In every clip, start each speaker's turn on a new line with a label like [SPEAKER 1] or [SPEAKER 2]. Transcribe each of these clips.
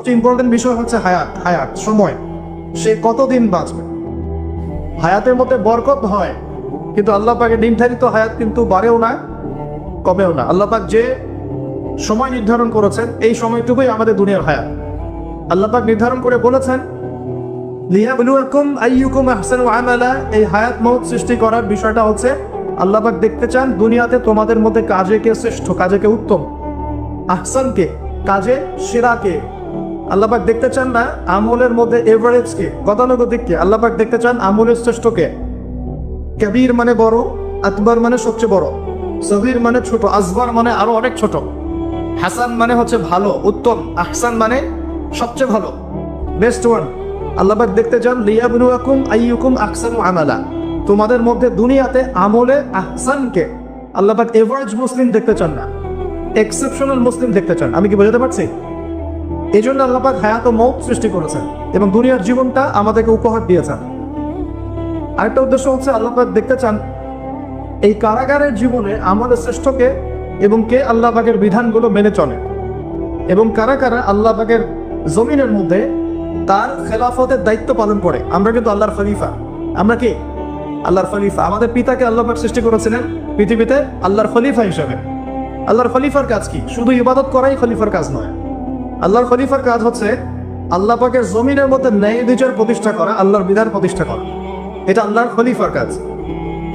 [SPEAKER 1] সবচেয়ে ইম্পর্টেন্ট বিষয় হচ্ছে হায়াত সময়। সে কতদিন বাঁচবে। হায়াতের মধ্যে বরকত হয়, কিন্তু আল্লাহ পাকের নির্ধারিত হায়াত কিন্তু বাড়েও না কমেও না। আল্লাহ পাক যে সময় নির্ধারণ করেছেন এই সময়টুকুই আমাদের দুনিয়ার হায়াত। আল্লাহ পাক নির্ধারণ করে বলেছেন লিয়াবলুয়াকুম আইয়ুকুম আহসানু আমালা। এই হায়াত মওত সৃষ্টি করার বিষয়টা হচ্ছে আল্লাহ পাক দেখতে চান দুনিয়াতে তোমাদের মধ্যে কাজে কে শ্রেষ্ঠ, কাজে কে উত্তম, আহসান কে, কাজে সেরা কে। আল্লাহ পাক দেখতে চান না আমলের মধ্যে এভারেজ কে, গতানুগতিক কে। আল্লাহ পাক দেখতে চান আমলের শ্রেষ্ঠ কে। কবির মানে বড়, আকবর মানে সবচেয়ে বড়, সগীর মানে ছোট, আসগর মানে আরো অনেক ছোট, হাসান মানে হচ্ছে ভালো, উত্তম, আহসান মানে সবচেয়ে ভালো, বেস্ট ওয়ান। আল্লাহ পাক দেখতে চান লিয়াবলুয়াকুম আইয়ুকুম আহসানু আমালা। তোমাদের মধ্যে দুনিয়াতে আমলে আহসানকে। আল্লাহ পাক এভারেজ মুসলিম দেখতে চান না, এক্সেপশনাল মুসলিম দেখতে চান। আমি কি বোঝাতে পারছি? এই জন্য আল্লাহ পাক হায়াত ও মওত সৃষ্টি করেছেন এবং দুনিয়ার জীবনটা আমাদেরকে উপহার দিয়েছেন। আরেকটা উদ্দেশ্য হচ্ছে আল্লাহ পাক দেখতে চান এই কারাগারের জীবনে আমাদের শ্রেষ্ঠকে এবং কে আল্লাহ পাকের বিধানগুলো মেনে চলে, এবং কারা কারা আল্লাহ পাকের জমিনের মধ্যে তার খেলাফতের দায়িত্ব পালন করে। আমরা কিন্তু আল্লাহর খলিফা। আমরা কি আল্লাহর খলিফা। আমাদের পিতাকে আল্লাহ পাক সৃষ্টি করেছিলেন পৃথিবীতে আল্লাহর খলিফা হিসেবে। আল্লাহর খলিফার কাজ কি? শুধু ইবাদত করাই খলিফার কাজ নয়। আল্লাহর খলিফার কাজ হচ্ছে আল্লাহ পাকের জমিনের মধ্যে ন্যায় বিচার প্রতিষ্ঠা করা, আল্লাহর বিধান প্রতিষ্ঠা করা। এটা আল্লাহর খলিফার কাজ।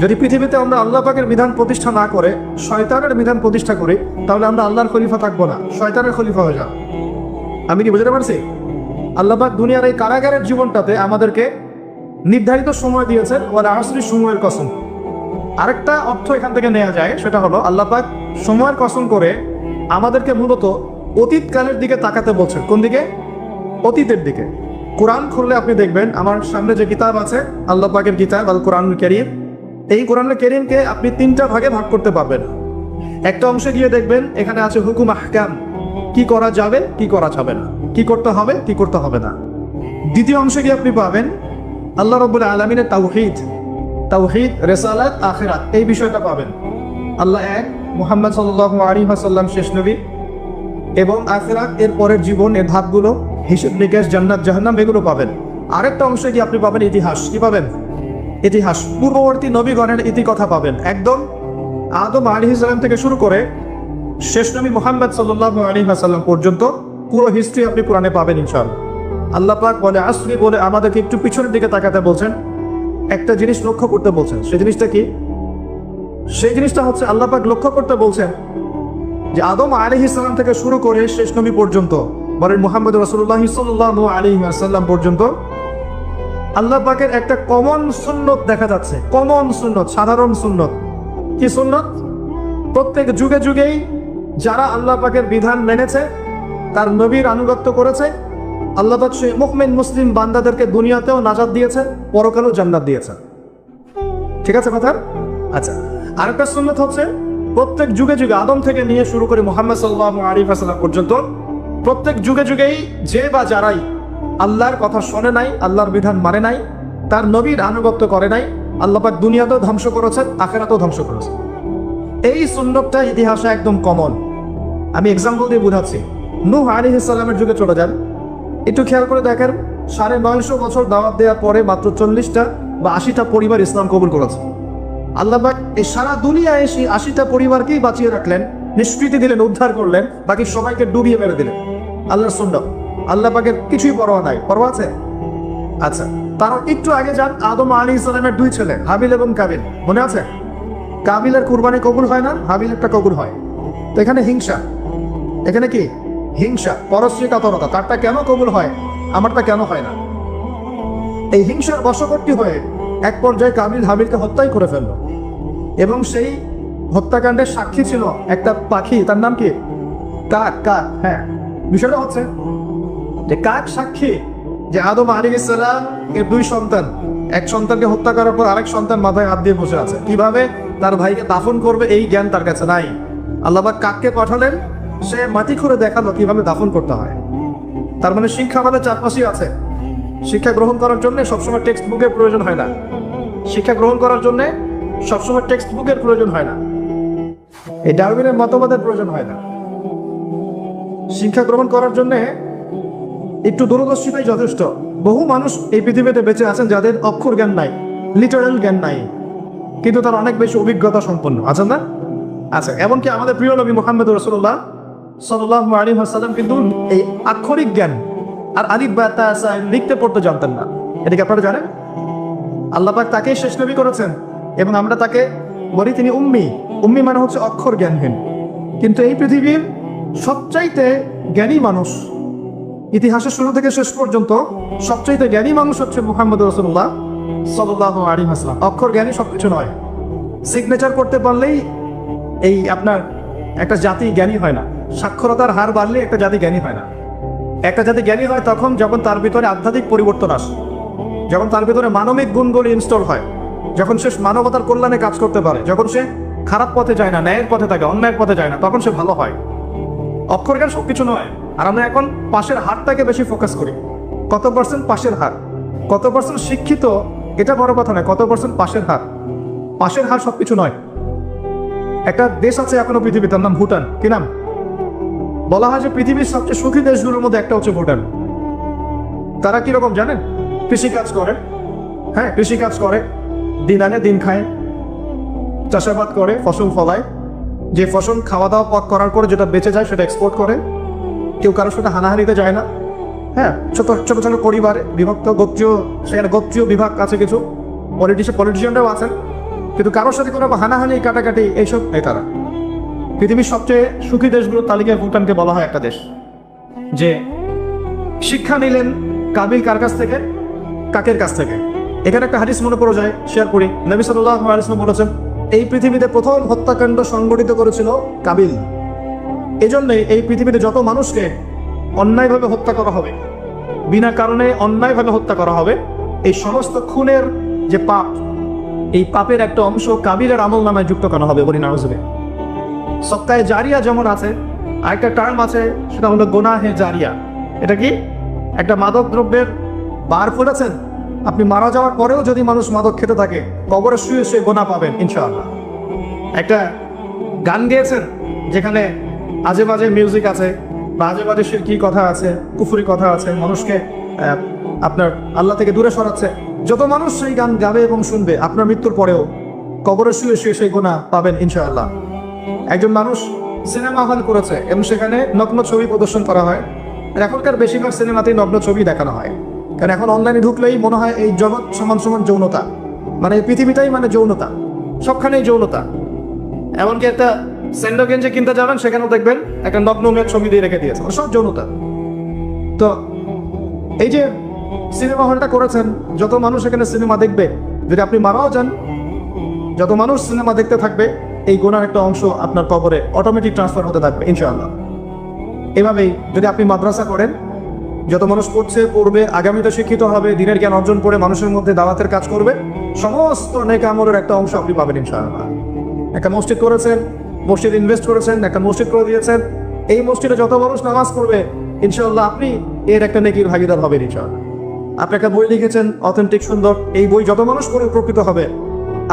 [SPEAKER 1] যদি পৃথিবীতে আমরা আল্লাহ পাকের বিধান প্রতিষ্ঠা না করে শয়তানের বিধান প্রতিষ্ঠা করি, তাহলে আমরা আল্লাহর খলিফা থাকবো না, শয়তানের খলিফা হয়ে যাব। আমি কি বুঝতে পারছি? আল্লাহ পাক দুনিয়ার এই কারাগারের জীবনটাতে আমাদেরকে নির্ধারিত সময় দিয়েছেন, ওয়াল আসরি, সময়ের কসম। আরেকটা অর্থ এখান থেকে নেওয়া যায়, সেটা হলো আল্লাহ পাক সময়ের কসম করে আমাদেরকে মূলত অতীতকালের দিকে তাকাতে বলছেন। কোন দিকে? অতীতের দিকে। কোরআন খুললে আপনি দেখবেন, আমার সামনে যে কিতাব আছে আল্লাহ পাকের কিতাব আল কোরআনুল কারীম, এই কোরআনুল কারীমকে আপনি তিনটা ভাগে ভাগ করতে পারবেন। একটা অংশে গিয়ে দেখবেন এখানে আছে হুকুম আহকাম, কি করা যাবে কি করা যাবে না, কি করতে হবে কি করতে হবে না। দ্বিতীয় অংশে গিয়ে আপনি পাবেন আল্লাহ রাব্বুল আলামিনের তাওহীদ, রিসালাত, আখিরাত, এই বিষয়টা পাবেন। আল্লাহ এক, মুহাম্মদ সাল্লাল্লাহু আলাইহি ওয়াসাল্লাম শেষ নবী, এবং আখিরাত এর পরের জীবন, এর ধাপগুলো, হিসাব নিকাশ, জান্নাত জাহান্নাম, এগুলো পাবেন। আরেকটা অংশে গিয়ে আপনি পাবেন ইতিহাস। কি পাবেন? ইতিহাস, পূর্ববর্তী নবীগণের ইতিকথা পাবেন। একদম আদম আলাইহিস সালাম থেকে শুরু করে শেষ নবী মুহাম্মদ সাল্লাল্লাহু আলাইহি ওয়াসাল্লাম পর্যন্ত পুরো হিস্ট্রি আপনি কোরআনে পাবেন ইনশাআল্লাহ। আল্লাহ পাক বলে আসরি বলে আমাদেরকে একটু পিছনের দিকে তাকাতে বলছেন, একটা জিনিস লক্ষ্য করতে বলছেন। সেই জিনিসটা কি? সেই জিনিসটা হচ্ছে আল্লাহ পাক লক্ষ্য করতে বলছেন যে আদম আলাইহিস সালাম থেকে শুরু করে শেষ নবী পর্যন্ত, বলেন মুহাম্মদ রাসূলুল্লাহ সাল্লাল্লাহু আলাইহি ওয়াসাল্লাম পর্যন্ত আল্লাহ পাকের একটা কমন সুন্নত দেখা যাচ্ছে। কমন সুন্নত, সাধারণ সুন্নত। কি সুন্নত? প্রত্যেক যুগে যুগেই যারা আল্লাহ পাকের বিধান মেনেছে, তার নবীর আনুগত্য করেছে, আল্লাহ পাক সেই মুমিন মুসলিম বান্দাদেরকে দুনিয়াতেও নাজাত দিয়েছেন, পরকালেও জান্নাত দিয়েছেন। ঠিক আছে কথা? আচ্ছা, আরেকটা সুন্নত হচ্ছে প্রত্যেক যুগে যুগে আদম থেকে নিয়ে শুরু করে মুহাম্মদ সাল্লাল্লাহু আলাইহি ওয়াসাল্লাম পর্যন্ত প্রত্যেক যুগে যুগেই যে বা যারাই আল্লাহর কথা শোনে নাই, আল্লাহর বিধান মানে নাই, তার নবীর আনুগত্য করে নাই, আল্লাহ পাক দুনিয়াতেও ধ্বংস করেছেন, আখিরাতেও ধ্বংস করেছেন। এই সুন্নতটা ইতিহাসে একদম কমন। আমি এক্সাম্পল দিয়ে বুঝাচ্ছি। নূহ আলাইহিস সালামের যুগে চলে যান, একটু খেয়াল করে দেখেন 950 বছর দাওয়াত দেওয়ার পরে মাত্র 40টা বা 80টা পরিবার ইসলাম কবুল করেছে। আল্লাহ পাক এই সারা দুনিয়ায় এসে 80টা পরিবারকেই বাঁচিয়ে রাখলেন, নিষ্কৃতি দিলেন, উদ্ধার করলেন, বাকি সবাইকে ডুবিয়ে মেরে দিলেন। আল্লাহর সুন্নাত। আল্লাহ পাকের কিছুই পরোয়া নাই। পরোয়া আছে? আচ্ছা, তার একটু আগে যান, আদম আলাইহিস সালামের 2 ছেলে হাবিল এবং কাবিল, মনে আছে? কাবিলের কুরবানি কবুল হয় না, হাবিলেরটা কবুল হয়। তো এখানে হিংসা, এখানে কি হিংসা, পরশ্রীকাতরতা। তারটা কেন কবুল হয়, আমারটা কেন হয় না? এই হিংসার বশবর্তী হয়ে এক পর্যায়ে কাবিল হাবিলকে হত্যাই করে ফেলল, এবং সেই হত্যাকাণ্ডের সাক্ষী ছিল একটা পাখি, তার নাম কি? কাক। কাক, হ্যাঁ। বিষয়টা হচ্ছে যে কাক সাক্ষী যে আদম আলাইহিস সালাম এর 2 সন্তান, এক সন্তানকে হত্যা করার পর আরেক সন্তান মাথায় হাত দিয়ে বসে আছে। কিভাবে তার ভাইকে দাফন করবে এই জ্ঞান তার কাছে নাই। আল্লাহ পাক কাককে পাঠালেন, সে মাটি খুঁড়ে দেখালো কিভাবে দাফন করতে হয়। তার মানে শিক্ষা আমাদের চারপাশেই আছে। শিক্ষা গ্রহণ করার জন্য সবসময় টেক্সট বুকের প্রয়োজন হয় না। শিক্ষা গ্রহণ করার জন্য সবসময় টেক্সট বুকের প্রয়োজন হয় না। এই ডারউইনের মতবাদের প্রয়োজন হয় না। শিক্ষা গ্রহণ করার জন্য একটু দূরদর্শিতাই যথেষ্ট। বহু মানুষ এই পৃথিবীতে বেঁচে আছেন যাদের অক্ষর জ্ঞান নাই, লিটারাল জ্ঞান নাই, কিন্তু তার অনেক বেশি অভিজ্ঞতা সম্পন্ন আছেন না? আচ্ছা, এমনকি আমাদের প্রিয় নবী মুহাম্মদ রাসূলুল্লাহ সাল্লাল্লাহু আলাইহি ওয়াসাল্লাম কিন্তু এই আক্ষরিক জ্ঞান আর আলিফ বা তা সা লিখতে পড়তে জানতেন না। এটা কি আপনারা জানেন? আল্লাহ পাক তাকেই শেষ নবী করেছেন এবং আমরা তাকে বলি তিনি উম্মি। উম্মি মানে হচ্ছে অক্ষর জ্ঞানহীন। কিন্তু এই পৃথিবীর সবচাইতে জ্ঞানী মানুষ, ইতিহাসের শুরু থেকে শেষ পর্যন্ত সবচাইতে জ্ঞানী মানুষ হচ্ছে মুহাম্মদ রাসূলুল্লাহ সাল্লাল্লাহু আলাইহি ওয়াসাল্লাম। অক্ষর জ্ঞানী সবকিছু নয়। সিগনেচার করতে পারলেই এই আপনার একটা জাতি জ্ঞানী হয় না। সাক্ষরতার হার বাড়লে একটা জাতি জ্ঞানী হয় না। একটা জাতি জ্ঞানী হয় তখন যখন তার ভিতরে আধ্যাত্মিক পরিবর্তন আসে, যখন তার ভিতরে মানবিক গুণগুলি ইনস্টল হয়, যখন সে মানবতার কল্যাণে কাজ করতে পারে, যখন সে খারাপ পথে যায় না, ন্যায়ের পথে থাকে, অন্যায়ের পথে যায় না, তখন সে ভালো হয়। অক্ষর জ্ঞান সবকিছু নয়। আর আমরা এখন পাশের হারটাকে বেশি ফোকাস করি। কত পার্সেন্ট পাশের হার, কত পার্সেন্ট শিক্ষিত, এটা বড় কথা নয়, কত পার্সেন্ট পাশের হার। পাশের হার সবকিছু নয়। একটা দেশ আছে এখনো পৃথিবীতে, তার নাম ভুটান। কি নাম? বলা হয় যে পৃথিবীর সবচেয়ে সুখী দেশগুলোর মধ্যে একটা হচ্ছে ভুটান। তারা কিরকম জানেন? কৃষিকাজ করে, হ্যাঁ কৃষিকাজ করে, দিন আনে দিন খায়, চাষাবাদ করে, ফসল ফলায়, যে ফসল খাওয়া দাওয়া পথ করার পরে যেটা বেঁচে যায় সেটা এক্সপোর্ট করে। কেউ কারোর সাথে হানাহানিতে যায় না। হ্যাঁ, ছোট ছোট ছোট পরিবারে বিভক্ত, গোত্রীয়, সেখানে গোত্রীয় বিভাগ আছে, কিছু পলিটিশিয়ানরাও আছেন, কিন্তু কারোর সাথে কোনো হানাহানি কাটাকাটি এইসব নেই তারা। পৃথিবীর সবচেয়ে সুখী দেশগুলোর তালিকায় ভুটানকে বলা হয় একটা দেশ। যে শিক্ষা নিলেন কাবিল কার কাছ থেকে? কাকের কাছ থেকে। এখানে একটা হাদিস মনে পড়ে যায়, শেয়ার করি। নবী সাল্লাল্লাহু আলাইহি ওয়াসাল্লাম বলেছেন, এই পৃথিবীতে প্রথম হত্যাকাণ্ড সংগঠিত করেছিল কাবিল। এজন্যই এই পৃথিবীতে যত মানুষকে অন্যায়ভাবে হত্যা করা হবে, বিনা কারণে অন্যায়ভাবে হত্যা করা হবে, এই সমস্ত খুনের যে পাপ, এই পাপের একটা অংশ কাবিলের আমল নামায় যুক্ত করা হবে। বলি নাউজুবিল্লাহ। সত্তায় জারিয়া যেমন আছে, আরেকটা টার্ম আছে, সেটা হলো গুনাহে জারিয়া। এটা কি? একটা মাদক দ্রব্যের বার ফুটেছেন, আপনি মারা যাওয়ার পরেও যদি মানুষ মাদক খেতে থাকে, কবরে শুয়ে শুয়ে গোনা পাবেন ইনশাআল্লাহ। একটা গান গেয়েছেন যেখানে আজে বাজে মিউজিক আছে, বা আজে বাজে শিরকি কথা আছে, কুফরি কথা আছে, মানুষকে আপনার আল্লাহ থেকে দূরে সরাচ্ছে। যত মানুষ সেই গান গাবে এবং শুনবে, আপনার মৃত্যুর পরেও কবরে শুয়ে শুয়ে সেই গোনা পাবেন ইনশাআল্লাহ। একজন মানুষ সিনেমা হল করেছে এবং সেখানে নগ্ন ছবি প্রদর্শন করা হয়। এখনকার বেশিরভাগ সিনেমাতেই নগ্ন ছবি দেখানো হয়, কারণ এখন অনলাইনে ঢুকলেই মনে হয় এই জগৎ সমান সমান যৌনতা, মানে এই পৃথিবীটাই মানে যৌনতা, সবখানেই যৌনতা। এমনকি একটা স্যান্ডো গেঞ্জি কিনতে যাবেন, সেখানেও দেখবেন একটা নগ্ন মেয়ের ছবি দিয়ে রেখে দিয়েছে, সব যৌনতা। তো এই যে সিনেমা হলটা করেছেন, যত মানুষ এখানে সিনেমা দেখবে, যদি আপনি মারাও যান, যত মানুষ সিনেমা দেখতে থাকবে, এই গুনার একটা অংশ আপনার কবরে অটোমেটিক ট্রান্সফার হতে থাকবে ইনশাআল্লাহ। এভাবেই যদি আপনি মাদ্রাসা করেন, যত মানুষ পড়ছে পড়বে, আগামীতে শিক্ষিত হবে, দিনের জ্ঞান অর্জন করে মানুষের মধ্যে দাওয়াতের কাজ করবে, সমস্ত নেক আমলের একটা অংশ আপনি পাবেন ইনশাআল্লাহ। একটা মসজিদ করেছেন, মসজিদ ইনভেস্ট করেছেন, একটা মসজিদ করে দিয়েছেন, এই মসজিদে যত মানুষ নামাজ পড়বে ইনশাআল্লাহ আপনি এর একটা নেকির ভাগিদার হবেন ইনশাআল্লাহ। আপনি একটা বই লিখেছেন অথেন্টিক সুন্দর, এই বই যত মানুষ পড়ে উপকৃত হবে,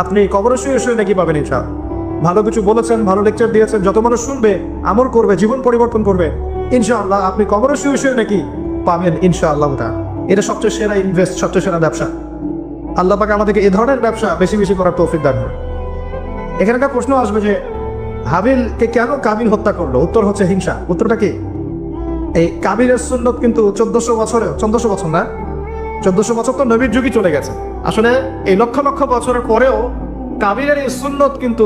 [SPEAKER 1] আপনি কবরে শুয়ে শুয়ে নেকি পাবেন ইনশাআল্লাহ। ভালো কিছু বলেছেন, ভালো লেকচার দিয়েছেন, যত মানুষ শুনবে, আমল করবে, জীবন পরিবর্তন করবে ইনশাআল্লাহ, আপনি কবরে শুয়ে শুয়ে নাকি পাবেন ইনশাআল্লাহ। এটা সবচেয়ে সেরা ইনভেস্ট, সবচেয়ে সেরা ব্যবসা। আল্লাহ পাক আমাদেরকে এই ধরনের ব্যবসা বেশি বেশি করার তৌফিক দান করুন। এখানে একটা প্রশ্ন আসবে যে হাবিলকে কেন কাবিল হত্যা করলো? উত্তর হচ্ছে হিংসা। উত্তরটা কি? এই কাবিলের সুন্নত কিন্তু 1400 বছর না, 1400 বছর তো নবীর যুগই চলে গেছে। আসলে এই লক্ষ লক্ষ বছরের পরেও কাবিলের এই সুন্নত কিন্তু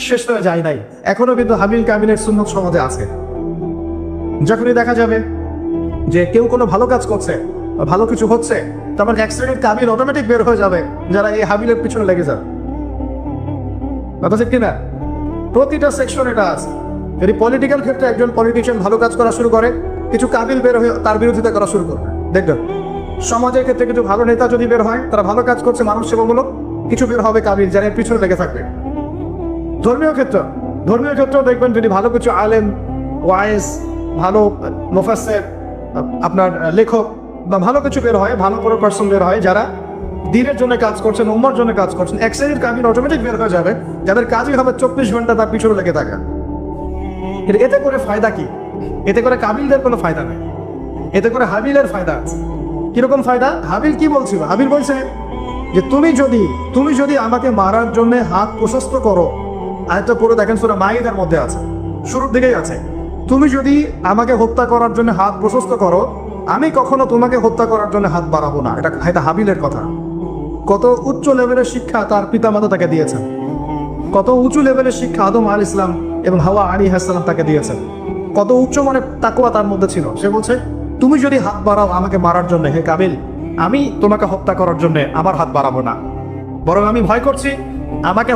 [SPEAKER 1] শেষ হয়ে যায় নাই, এখনো কিন্তু হাবিল কাবিলের সুন্নত সমাজে আছে। যখনই দেখা যাবে যে কেউ কোনো ভালো কাজ করছে, ভালো কিছু হচ্ছে, তখন এক শ্রেণীর কাবিল অটোমেটিক বের হয়ে যাবে, যারা এই হাবিলের পিছনে লেগে যাবে। কথা ঠিক কিনা? প্রতিটা সেকশন এটা আছে। যদি পলিটিক্যাল ক্ষেত্রে একজন পলিটিশিয়ান ভালো কাজ করা শুরু করে, কিছু কাবিল বের হয়ে তার বিরোধিতা করা শুরু করবে। দেখবেন সমাজের ক্ষেত্রে কিছু ভালো নেতা যদি বের হয়, তারা ভালো কাজ করছে, মানুষ সেবামূলক, কিছু বের হবে কাবিল যারা এর পিছনে লেগে থাকবে। ধর্মীয় ক্ষেত্রেও দেখবেন যদি ভালো কিছু আলেম, ওয়াইজ, ভালো মুফাসসির, আপনার লেখক বা ভালো কিছু বের হয়, ভালো কোনো পার্সন বের হয় যারা দ্বীনের জন্য কাজ করছেন, উম্মার জন্য কাজ করছেন, এক শ্রেণীর কাবিল অটোমেটিক বের হয়ে যাবে, যাদের কাজই হবে 24 ঘন্টা তার পিছনে লেগে থাকা। এতে করে ফায়দা কি? এতে করে কাবিলদের কোনো ফায়দা নেই। এতে করে হাবিলের ফায়দা আছে। কিরকম ফায়দা? হাবিল কি বলছিল? হাবিল বলছে যে তুমি যদি আমাকে মারার জন্য হাত প্রশস্ত করো, আয়াতটা পুরো দেখেন সূরা মাইদার মধ্যে আছে, শুরুর দিকেই আছে, তুমি যদি আমাকে হত্যা করার জন্য হাত প্রশস্ত করো, আমি কখনো তোমাকে হত্যা করার জন্য হাত বাড়াবো না। এটা হাবিলের কথা। কত উচ্চ লেভেলের শিক্ষা তার পিতামাতা তাকে দিয়েছেন, কত উঁচু লেভেলের শিক্ষা আদম আলাইহিস সালাম এবং হাওয়া আলাইহিস সালাম তাকে দিয়েছেন, কত উচ্চ মানের তাকওয়া তার মধ্যে ছিল। সে বলছে তুমি যদি হাত বাড়াও আমাকে মারার জন্য, হে কাবিল, আমি তোমাকে হত্যা করার জন্য আমার হাত বাড়াবো না, বরং আমি ভয় করছি আমাকে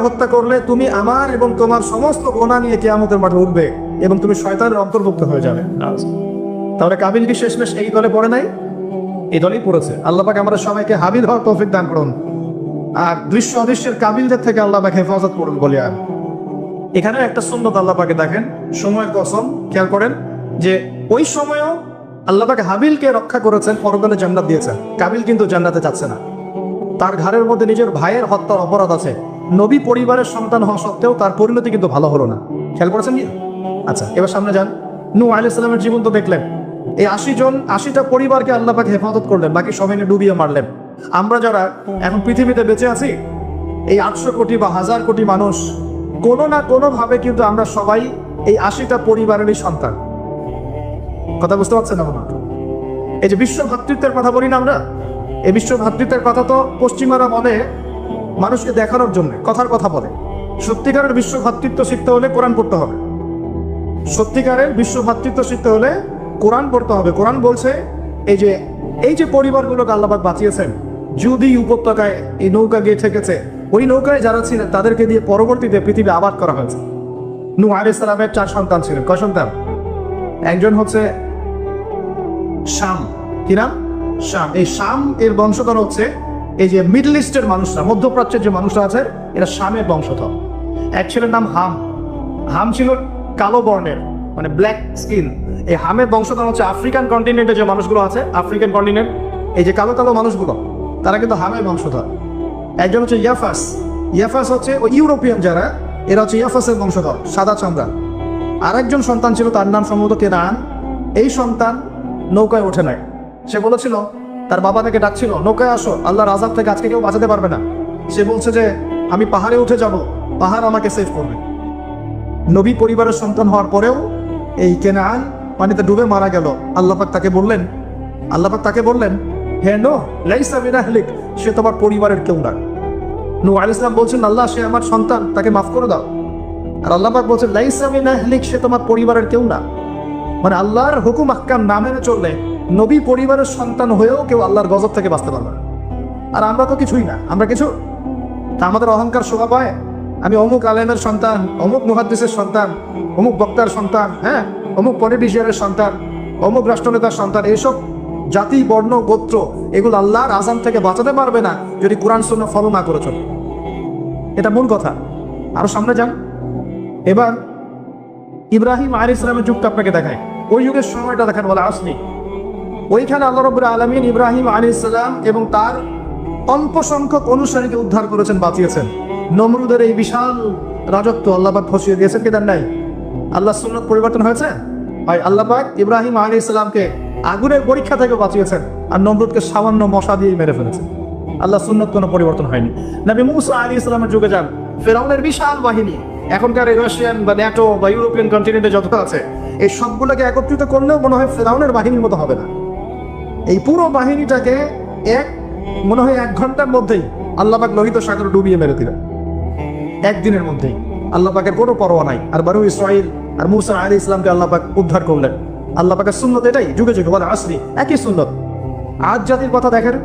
[SPEAKER 1] হত্যা করলে তুমি আমার এবং তোমার সমস্ত গুনাহ নিয়ে কিয়ামতের মাঠে উঠবে এবং তুমি শয়তানের অন্তর্ভুক্ত হয়ে যাবে। তাহলে কাবিল কি শেষমেশ এই দলে পড়ে নাই? এই দলেই পড়েছে। আল্লাহ পাক আমাদের সবাইকে হাবিল হওয়ার তৌফিক দান করুন, আর দৃশ্য অদৃশ্যের কাবিলদের থেকে আল্লাহ পাক হেফাজত করুন বলে। আর এখানে একটা সুন্নত আল্লাহ পাকে দেখেন, সময়ের কসম, খেয়াল করেন যে ওই সময়ও আল্লাহ পাক হাবিলকে রক্ষা করেছেন, পরকালে জান্নাত দিয়েছেন। কাবিল কিন্তু জান্নাতে যাচ্ছে না, তার ঘরের মধ্যে নিজের ভাইয়ের হত্যার অপরাধ আছে। নবী পরিবারের সন্তান হওয়া সত্ত্বেও তার পরিণতি কিন্তু ভালো হলো না। খেয়াল করেছেন কি? আচ্ছা, এবার সামনে যান। নূহ আলাইহিস সালামের জীবন তো দেখলেন। এই 80টা পরিবারকে আল্লাহ পাক হেফাজত করলেন, বাকি সবাই ডুবিয়ে মারলেন। আমরা যারা এখন পৃথিবীতে বেঁচে আছি, এই 800 কোটি বা 1000 কোটি মানুষ, কোনো না কোনো ভাবে কিন্তু আমরা সবাই এই 80টা পরিবারেরই সন্তান। কথা বুঝতে পারছেন না? এই যে বিশ্ব ভ্রাতৃত্বের কথা বলি না আমরা, এই বিশ্ব ভ্রাতৃত্বের কথা তো পশ্চিমারা বলে মানুষকে দেখানোর জন্য, কথার কথা বলে। সত্যিকারের বিশ্ব ভ্রাতৃত্ব শিখতে হলে কোরআন পড়তে হবে। সত্যিকারের বিশ্ব ভ্রাতৃত্ব শিখতে হলে কোরআন পড়তে হবে। কোরআন বলছে এই যে পরিবারগুলোকে আল্লাহ পাক বাঁচিয়েছেন, যদি উপত্যকায় এই নৌকা গিয়ে ঠেকেছে, ওই নৌকায় যারা ছিলেন তাদেরকে দিয়ে পরবর্তীতে পৃথিবী আবাদ করা হয়েছে। নূহ আলাইহিস সালামের 4 সন্তান ছিলেন। কয় সন্তান? একজন হচ্ছে শাম। কি নাম? শাম। এই শাম এর বংশধর হচ্ছে এই যে মিডল ইস্টের মানুষরা, মধ্যপ্রাচ্যের যে মানুষরা আছে, এরা শামের বংশধর। এক ছেলের নাম হাম। হাম ছিল কালো বর্ণের, মানে ব্ল্যাক স্কিন। এই হামের বংশধর হচ্ছে আফ্রিকান কন্টিনেন্টে যে মানুষগুলো আছে, আফ্রিকান কন্টিনেন্ট, এই যে কালো কালো মানুষগুলো, তারা কিন্তু হামের বংশধর। একজন হচ্ছে ইয়াফাস। ইয়াফাস হচ্ছে ওই ইউরোপিয়ান যারা, এরা হচ্ছে ইয়াফাসের বংশধর, সাদা চামড়া। আরেকজন সন্তান ছিল, তার নাম সম্ভবত কেনান। এই সন্তান নৌকায় ওঠে নাই। সে বলেছিল, তার বাবা তাকে ডাকছিল, নৌকায় আসো, আল্লাহর আযাব থেকে আজকে কেউ বাঁচাতে পারবে না। সে বলছে যে আমি পাহাড়ে উঠে যাব, পাহাড় আমাকে সেভ করবে। নবী পরিবারের সন্তান হওয়ার পরেও এই কেনান পানিতে ডুবে মারা গেল। আল্লাহ পাক তাকে বললেন হে নূহ, লাইসা মিন আহলিক, সে তোমার পরিবারের কেউ না। নূহ আলাইহিস সালাম বলছেন, আল্লাহ, সে আমার সন্তান, তাকে মাফ করে দাও। আর আল্লাহ পাক বলছেন, লাইসা মিন আহলিক, সে তোমার পরিবারের কেউ না। মানে আল্লাহর হুকুম আহকাম না মেনে চললে নবী পরিবারের সন্তান হয়েও কেউ আল্লাহর গজব থেকে বাঁচতে পারবে না। আর আমরা তো কিছুই না, আমরা কিছু। তা আমাদের অহংকার শোভা পায়, আমি অমুক আলেমের সন্তান, অমুক মুহাদ্দিসের সন্তান, অমুক বক্তার সন্তান, হ্যাঁ, অমুক পলিটিশিয়ানের সন্তান, অমুক রাষ্ট্রনেতার সন্তান। এইসব জাতি, বর্ণ, গোত্র, এগুলো আল্লাহর আযাব থেকে বাঁচাতে পারবে না যদি কোরআন সুন্নাহ ফলো না করে চলে। এটা মূল কথা। আরো সামনে যান। এবার ইব্রাহিম আলাইহিস সালামের যুগটা আপনাকে দেখায়, ওই যুগের সময়টা দেখেন, বলে আসনি। ওইখানে আল্লাহ রাব্বুল আলামিন ইব্রাহিম আলাইহিস সালাম এবং তার অল্প সংখ্যক অনুসারীকে উদ্ধার করেছেন, বাঁচিয়েছেন। নমরুদের এই বিশাল রাজত্ব আল্লাহ পাক ফসিয়ে দিয়েছেন কি দেন নাই? আল্লাহ সুন্নাত পরিবর্তন হয়েছে ভাই। আল্লাহ পাক ইব্রাহিম আলাইহিস সালামকে আগুনের পরীক্ষা থেকে বাঁচিয়েছেন, আর নমরুদকে সামান্য মশা দিয়ে মেরে ফেলেছেন। আল্লাহ সুন্নাত কোনো পরিবর্তন হয়নি। নবী মুসা আলাইহিস সালামের যুগে যান, ফেরাউনের বিশাল বাহিনী, এখনকার রাশিয়ান বা ন্যাটো বা ইউরোপিয়ান কন্টিনেন্টে যত আছে, এই সবগুলোকে একত্রিত করলেও মনে হয় ফেরাউনের বাহিনীর মতো হবে না। এই পুরো বাহিনীটাকে মনে হয় 1 ঘন্টার মধ্যেই আল্লাহ পাক লোহিত সাগরে ডুবিয়ে মেরে দিলেন। একদিনের মধ্যেই। আল্লাহ পাকের কোনো পরোয়া নাই। আর বনু ইসরাইল আর মুসা আলাইহিস সালামকে আল্লাহ পাক উদ্ধার করলেন। আল্লাহ পাকের সুন্নত এটাই, যুগে যুগে, বলে আসলি, একই সুন্নত। আজ জাতির কথা দেখেন,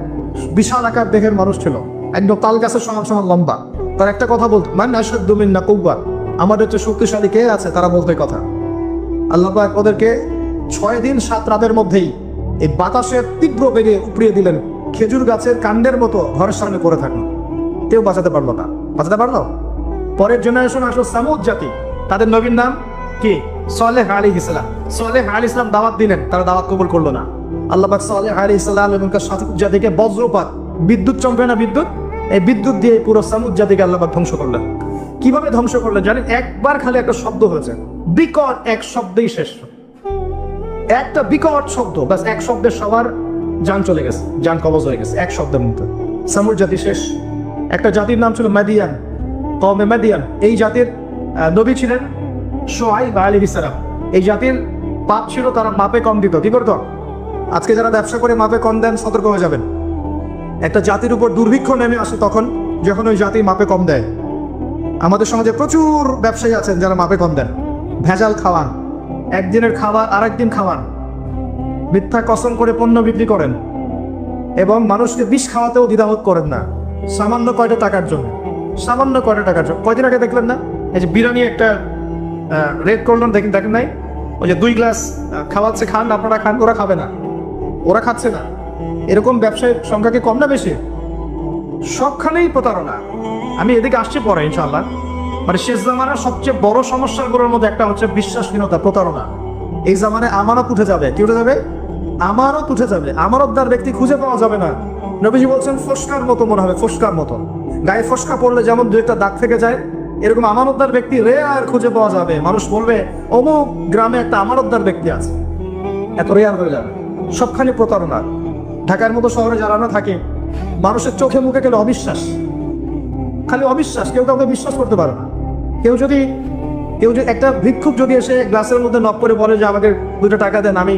[SPEAKER 1] বিশাল আকার দেহের মানুষ ছিল, একদম তাল গাছের সমান সমান লম্বা। তার একটা কথা বলতো, মান আশাদ্দু মিন্না কুওয়া, আমাদের চেয়ে শক্তিশালী কে আছে, তারা বলতে কথা। আল্লাহ পাক ওদেরকে 6 দিন 7 রাতের মধ্যেই এই বাতাসের তীব্র বেগে উপড়িয়ে দিলেন, খেজুর গাছের কাণ্ডের মতো ঘরের সামনে পড়ে থাকলো। কেউ বাঁচাতে পারলো না। বাঁচাতে পারলো? পরের জেনারেশন আসলো সামুদ জাতি। তাদের নবীর নাম কি? সালেহ আলাইহিস সালাম। সালেহ আলাইহিস সালাম দাওয়াত দিলেন, তারা দাওয়াত কবুল করলো না। আল্লাহ পাক সালেহ আলাইহিস সালাম এবং তার সাথী জাতিকে বজ্রপাত, বিদ্যুৎ চমকে না, এই বিদ্যুৎ দিয়ে পুরো সামুদ জাতিকে আল্লাহ পাক ধ্বংস করলেন। কিভাবে ধ্বংস করলেন জানেন? একবার খালি একটা শব্দ হয়েছে, বিকট এক শব্দেই শেষ। একটা বিকট শব্দ, বাস এক শব্দের সবার জান চলে গেছে, জান কবজ হয়ে গেছে এক শব্দের মধ্যে। সামুদ জাতি শেষ। একটা জাতির নাম ছিল মাদিয়ান, কওমে মাদিয়ান। এই জাতির নবী ছিলেন শুআয়ব আলাইহিস সালাম। এই জাতির পাপ ছিল তারা মাপে কম দিত। কি করতো? আজকে যারা ব্যবসা করে মাপে কম দেন, সতর্ক হয়ে যাবেন। একটা জাতির উপর দুর্ভিক্ষ নেমে আসে তখন যখন ওই জাতি মাপে কম দেয়। আমাদের সমাজে প্রচুর ব্যবসায়ী আছেন যারা মাপে কম দেন, ভেজাল খাওয়ান, একদিনের খাবার আরেকদিন খাওয়ান, মিথ্যা কসম করে পণ্য বিক্রি করেন এবং মানুষকে বিষ খাওয়াতেও দ্বিধাবোধ করেন না, সামান্য কয়টা টাকার জন্য। সামান্য কয়টা টাকার জন্য। কয়দিন আগে দেখলেন না এই যে বিরিয়ানি একটা রেড করলেন, দেখেন নাই? ওই যে 2 গ্লাস খাওয়াচ্ছে, খান আপনারা খান, ওরা খাবে না, ওরা খাচ্ছে না। এরকম ব্যবসায়ীর সংখ্যা কি কম না বেশি? সবখানেই প্রতারণা। আমি এদিকে আসছি পরে ইনশাআল্লাহ। মানে শেষ জামানার সবচেয়ে বড় সমস্যাগুলোর মধ্যে একটা হচ্ছে বিশ্বাসহীনতা, প্রতারণা। এই জামানায় আমানত উঠে যাবে। কি উঠে যাবে? আমানত উঠে যাবে। আমানতদার ব্যক্তি খুঁজে পাওয়া যাবে না। নবীজি বলছেন ফসকার মতো মনে হবে, ফসকার মতো। গায়ে ফসকা পড়লে যেমন 2-1টা দাগ থেকে যায়, এরকম আমানতদার ব্যক্তি রেয়ার খুঁজে পাওয়া যাবে। মানুষ বলবে অমুক গ্রামে একটা আমানতদার ব্যক্তি আছে, এত রেয়ার হয়ে যাবে। সবখানে প্রতারণা। ঢাকার মতো শহরে যারা না থাকে, মানুষের চোখে মুখে গেলে অবিশ্বাস, খালি অবিশ্বাস। কেউ কাউকে বিশ্বাস করতে পারে না। কেউ যদি একটা ভিক্ষুক যদি এসে গ্লাসের মধ্যে নক করে বলে যে আমাকে 2টা টাকা দেন, আমি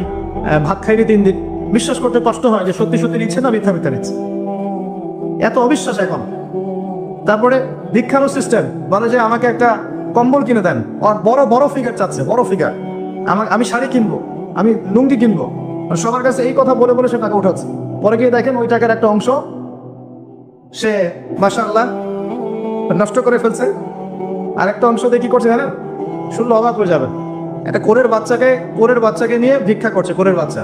[SPEAKER 1] ভাত খাইনি 3 দিন, বিশ্বাস করতে কষ্ট হয় যে সত্যি সত্যি নিচ্ছে না মিথ্যা মিথ্যা নিচ্ছে। এত অবিশ্বাস এখন। তারপরে ভিক্ষারও সিস্টেম, বলে যে আমাকে একটা কম্বল কিনে দেন, আর বড় বড় ফিগার চাচ্ছে, বড় ফিগার। আমি শাড়ি কিনবো, আমি লুঙ্গি কিনবো। সবার কাছে এই কথা বলে বলে সে টাকা উঠাচ্ছে। পরে গিয়ে দেখেন ওই টাকার একটা অংশ সে মাশাআল্লাহ নষ্ট করে ফেলছে, আরেকটা অংশ দিয়ে কি করছে জানেন? শুনলে অবাক হয়ে যাবে। একটা কোরের বাচ্চাকে নিয়ে ভিক্ষা করছে। কোরের বাচ্চা,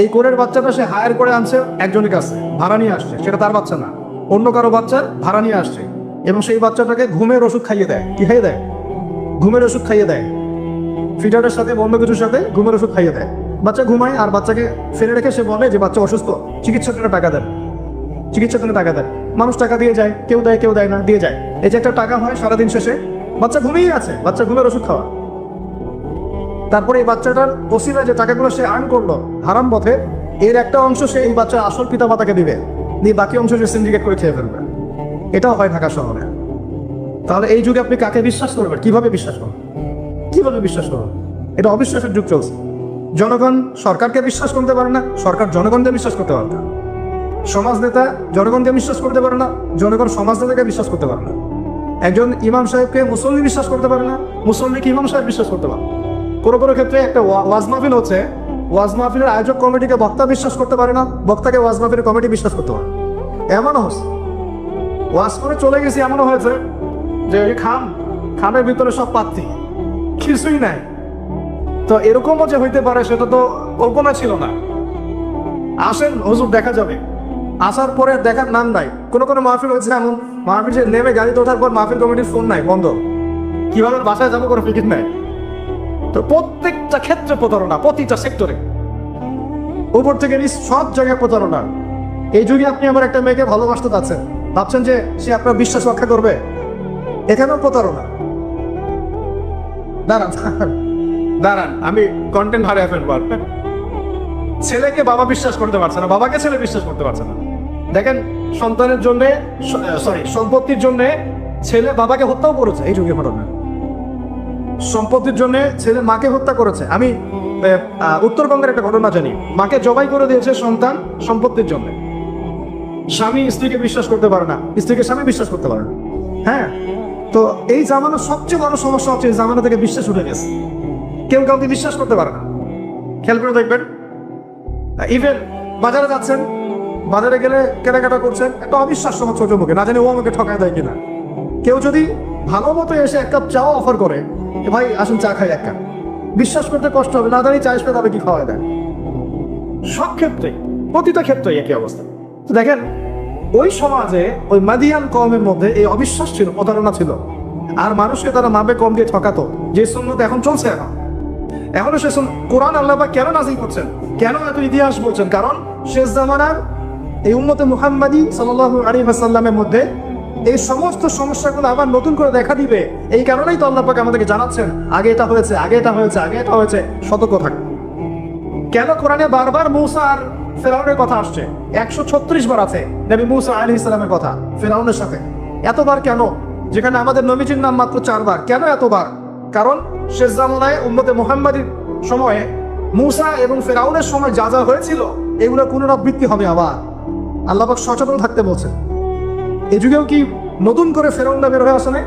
[SPEAKER 1] এই কোরের বাচ্চাটা সে হায়ার করে আনছে একজনের কাছে, ভাড়া নিয়ে আসছে। সেটা তার বাচ্চা না, অন্য কারো বাচ্চার ভাড়া নিয়ে আসছে। এবং সেই বাচ্চাটাকে ঘুমের ওষুধ খাইয়ে দেয়। কি খাইয়ে দেয়? ঘুমের ওষুধ খাইয়ে দেয়। ফিডারের সাথে অন্য কিছুর সাথে ঘুমের ওষুধ খাইয়ে দেয়। বাচ্চা ঘুমায় আর বাচ্চাকে ফেলে রেখে সে বলে যে বাচ্চা অসুস্থ, চিকিৎসার জন্য টাকা দেন, চিকিৎসার জন্য টাকা দেন। মানুষ টাকা দিয়ে যায়, কেউ দেয় কেউ দেয় না, দিয়ে যায়। এই যে একটা টাকা হয় সারাদিন শেষে, বাচ্চা ঘুমিয়ে আছে, বাচ্চা ঘুমের ওষুধ খাওয়া। তারপরে এই বাচ্চাটার ওসিলা যে টাকাগুলো সে আর্ন করলো হারাম পথে, এর একটা অংশ সে এই বাচ্চার আসল পিতা মাতাকে দিবে, দিয়ে বাকি অংশ সে সিন্ডিকেট করে খেয়ে ফেলবে। এটাও হয় ঢাকা শহরে। তাহলে এই যুগে আপনি কাকে বিশ্বাস করবেন? কিভাবে বিশ্বাস করবেন? কিভাবে বিশ্বাস করবেন? এটা অবিশ্বাসের যুগ চলছে। জনগণ সরকারকে বিশ্বাস করতে পারে না, সরকার জনগণকে বিশ্বাস করতে পারে না। সমাজ নেতা জনগণকে বিশ্বাস করতে পারে না, জনগণ সমাজ নেতাকে বিশ্বাস করতে পারে না। একজন ইমাম সাহেবকে মুসল্লি বিশ্বাস করতে পারে না, মুসল্লিকে ইমাম সাহেব বিশ্বাস করতে পারে। কোনো কোনো ক্ষেত্রে একটা ওয়াজ মাহফিল হচ্ছে, ওয়াজ মাহফিলের আয়োজক কমিটিকে বক্তা বিশ্বাস করতে পারে না, বক্তাকে ওয়াজ মাহফিলের কমিটি বিশ্বাস করতে পারে। এমনও হচ্ছে, ওয়াজ করে চলে গেছি, এমনও হয়েছে যে ওই খামের ভিতরে সব পাত্তি, কিছুই নাই। তো এরকমও যে হইতে পারে সেটা তো কল্পনা ছিল না। আসেন হুজুর, দেখা যাবে। আসার পরে দেখার নাম নাই। কোনো কোনো মাহফিল হয়েছে এমন, মাহফিল যে নেমে গাড়িতে ওঠার পর মাহফিল কমিটির ফোন নাই, বন্ধ। কিভাবে বাসায় যাবো কোনো ফিকির নাই। তো প্রত্যেকটা ক্ষেত্রে প্রতারণা, প্রতিটা সেক্টরে, উপর থেকে নিচ সব জায়গায় প্রতারণা। এই যুগে আপনি আমার একটা মেয়েকে ভালোবাসতে চাচ্ছেন, ভাবছেন যে সে আপনার বিশ্বাস রক্ষা করবে, এখানেও প্রতারণা। দাঁড়ান আমি কন্টেন্ট হারিয়ে ফেলবো। ছেলেকে বাবা বিশ্বাস করতে পারছে না, বাবাকে ছেলে বিশ্বাস করতে পারছে না। দেখেন সন্তানের জন্য, সম্পত্তির জন্য ছেলে বাবাকে হত্যাও করেছে। এই যুগে ঘটনা। সম্পত্তির জন্য ছেলে মাকে হত্যা করেছে। আমি উত্তরবঙ্গের একটা ঘটনা জানি, মাকে জবাই করে দিয়েছে সন্তান সম্পত্তির জন্য। স্বামী স্ত্রীকে বিশ্বাস করতে পারে না, স্ত্রীকে স্বামী বিশ্বাস করতে পারে না। হ্যাঁ, তো এই জামানার সবচেয়ে বড় সমস্যা হচ্ছে এই জামানা থেকে বিশ্বাস উঠে গেছে। কেউ কাউকে বিশ্বাস করতে পারে না। খেয়াল করে দেখবেন, ইভেন বাজারে যাচ্ছেন, বাজারে গেলে কেনাকাটা করছেন, একটা অবিশ্বাস সমাজ ছোট মুখে, না জানি ও আমাকে ঠকায় দেয় কিনা। কেউ যদি ভালো মতো এসে 1 কাপ চাও অফার করে, ভাই আসুন চা খাই 1 কাপ, বিশ্বাস করতে কষ্ট হবে, না জানি চা আসবে তবে কি খাওয়া দেয়। সব ক্ষেত্রে, প্রতিটা ক্ষেত্রে একই অবস্থা। তো দেখেন ওই সমাজে, ওই মাদিয়ান কওমের মধ্যে এই অবিশ্বাস ছিল, প্রতারণা ছিল। আর মানুষকে তারা মাপে কম দিয়ে ঠকাতো, যে সুন্নত এখন চলছে। এখনো সে কোরআন আল্লাহ পাক কেন নাযিল করছেন, কেন এত ইতিহাস বলছেন? কারণ শেষ জামানার এই উম্মতে মুহাম্মাদী সাল্লাল্লাহু আলাইহি ওয়াসাল্লামের মধ্যে এই সমস্ত সমস্যাগুলো আবার নতুন করে দেখা দিবে। এই কারণেই তো আল্লাহ পাক আমাদেরকে জানাচ্ছেন, আগে এটা হয়েছে, আগে এটা হয়েছে, আগে এটা হয়েছে, সতর্ক থাকুন। কেন কোরআনে বারবার মূসা আর ফেরাউনের কথা আসছে? 136 বার আছে নবী মূসা আলাইহিস সালামের কথা ফেরাউনের সাথে। এতবার কেন? যেখানে আমাদের নবীজির নাম মাত্র 4 বার। কেন এতবার? কারণ শেষ জামানায় উম্মতে মুহাম্মাদীর সময়ে মূসা এবং ফেরাউনের সময় যা যা হয়েছিল এগুলো পুনরাবৃত্তি হবে আবার। আল্লাহ পাক সচেতন থাকতে বলছেন। এই যুগেও কি নতুন করে ফেরাউন বের হয়ে আসে না?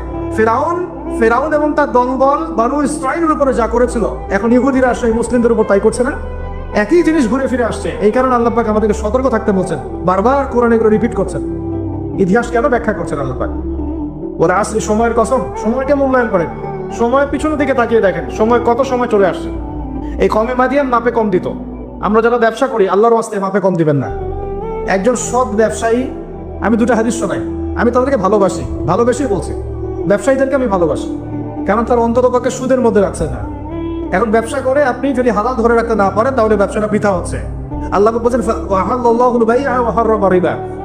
[SPEAKER 1] ফেরাউন এবং তার দলবল বানু ইসরাঈলের উপরে যা করেছিল, এখন ইহুদিরা সেই মুসলিমদের উপর তাই করছে না? একই জিনিস ঘুরে ফিরে আসছে। এই কারণে আল্লাহ পাক আমাদেরকে সতর্ক থাকতে বলছেন, বারবার কোরআন এগুলো রিপিট করছেন। ইতিহাস কেন ব্যাখ্যা করছেন আল্লাহ পাক? ওরা আসলে সময়ের কসম, সময়কে মূল্যায়ন করেন। সময়ের পিছনের দিকে তাকিয়ে দেখেন সময় কত সময় চলে আসছে। এই কমে মাদিয়াম মাপে কম দিত। আমরা যারা ব্যবসা করি আল্লাহর ওয়াস্তে মাপে কম দিবেন না। একজন সৎ ব্যবসায়ী, আমি দুটো হাদিস শোনাই, আমি তাদেরকে ভালোবেসেই বলছি, ব্যবসায়ীদেরকে আমি ভালোবাসি, কারণ তার অন্ততপক্ষে সুদের মধ্যে রাখছে না। এখন ব্যবসা করে আপনি যদি হালাল ধরে রাখতে না পারেন তাহলে ব্যবসাটা বৃথা হচ্ছে। আল্লাহ বলছেন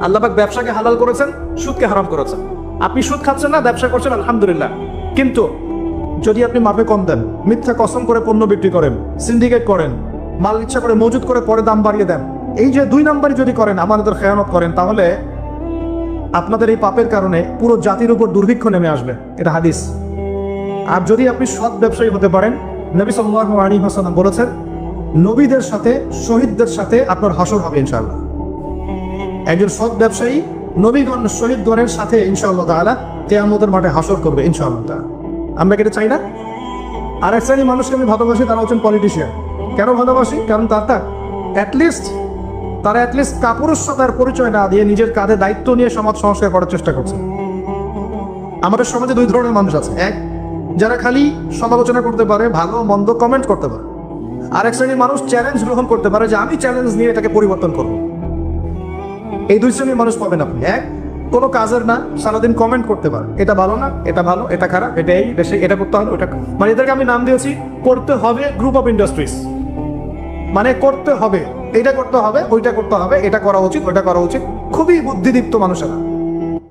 [SPEAKER 1] আল্লাহ পাক ব্যবসাকে হালাল করেছেন, সুদকে হারাম করেছেন। আপনি সুদ খাচ্ছেন না, ব্যবসা করছেন, আলহামদুলিল্লাহ। কিন্তু যদি আপনি মাপে কম দেন, মিথ্যা কসম করে পণ্য বিক্রি করেন, সিন্ডিকেট করেন, মাল ইচ্ছা করে মজুত করে পরে দাম বাড়িয়ে দেন, এই যে 2 নাম্বারই যদি করেন, আমাদের খেয়ানত করেন, তাহলে আপনাদের এই পাপের কারণে পুরো জাতির উপর দুর্ভিক্ষ নেমে আসবে। এটা হাদিস। আর যদি আপনি সৎ ব্যবসায়ী হতে পারেন, নবী সাল্লাল্লাহু আলাইহি ওয়াসাল্লাম বলেছেন, নবীদের সাথে শহীদদের সাথে আপনার হাসর হবে ইনশাআল্লাহ। একজন সৎ ব্যবসায়ী নবীগণ শহীদগণের সাথে ইনশাআল্লাহ তাআলা কিয়ামতের মাঠে হাসর করবে ইনশাআল্লাহ তাআলা। আমরা কি এটা চাই না? আর এক শ্রেণীর মানুষকে আমি ভালোবাসি, তারা হচ্ছেন পলিটিশিয়ান। কেন ভালোবাসি? কারণ তারা অ্যাটলিস্ট কাপুরুষতার পরিচয় না দিয়ে নিজের কাঁধে দায়িত্ব নিয়ে সমাজ সংস্কার করার চেষ্টা করছে। আমাদের সমাজে 2 ধরনের মানুষ আছে। এক, যারা খালি সমালোচনা করতে পারে, ভালো মন্দ কমেন্ট করতে পারে। আর এক শ্রেণীর মানুষ চ্যালেঞ্জ গ্রহণ করতে পারে যে আমি চ্যালেঞ্জ নিয়ে এটাকে পরিবর্তন করব। এই 2 শ্রেণীর মানুষ পাবেন আপনি। এক, কোনো কাজের না, সারাদিন কমেন্ট করতে পারে, এটা ভালো না, এটা ভালো, এটা খারাপ, এটা এই দেশে এটা করতে হবে, ওটা, মানে এদেরকে আমি নাম দিয়েছি করতে হবে গ্রুপ অফ ইন্ডাস্ট্রিজ। মানে করতে হবে, এটা করতে হবে, ওইটা করতে হবে, এটা করা উচিত, ওইটা করা উচিত। খুবই বুদ্ধিদীপ্ত মানুষেরা,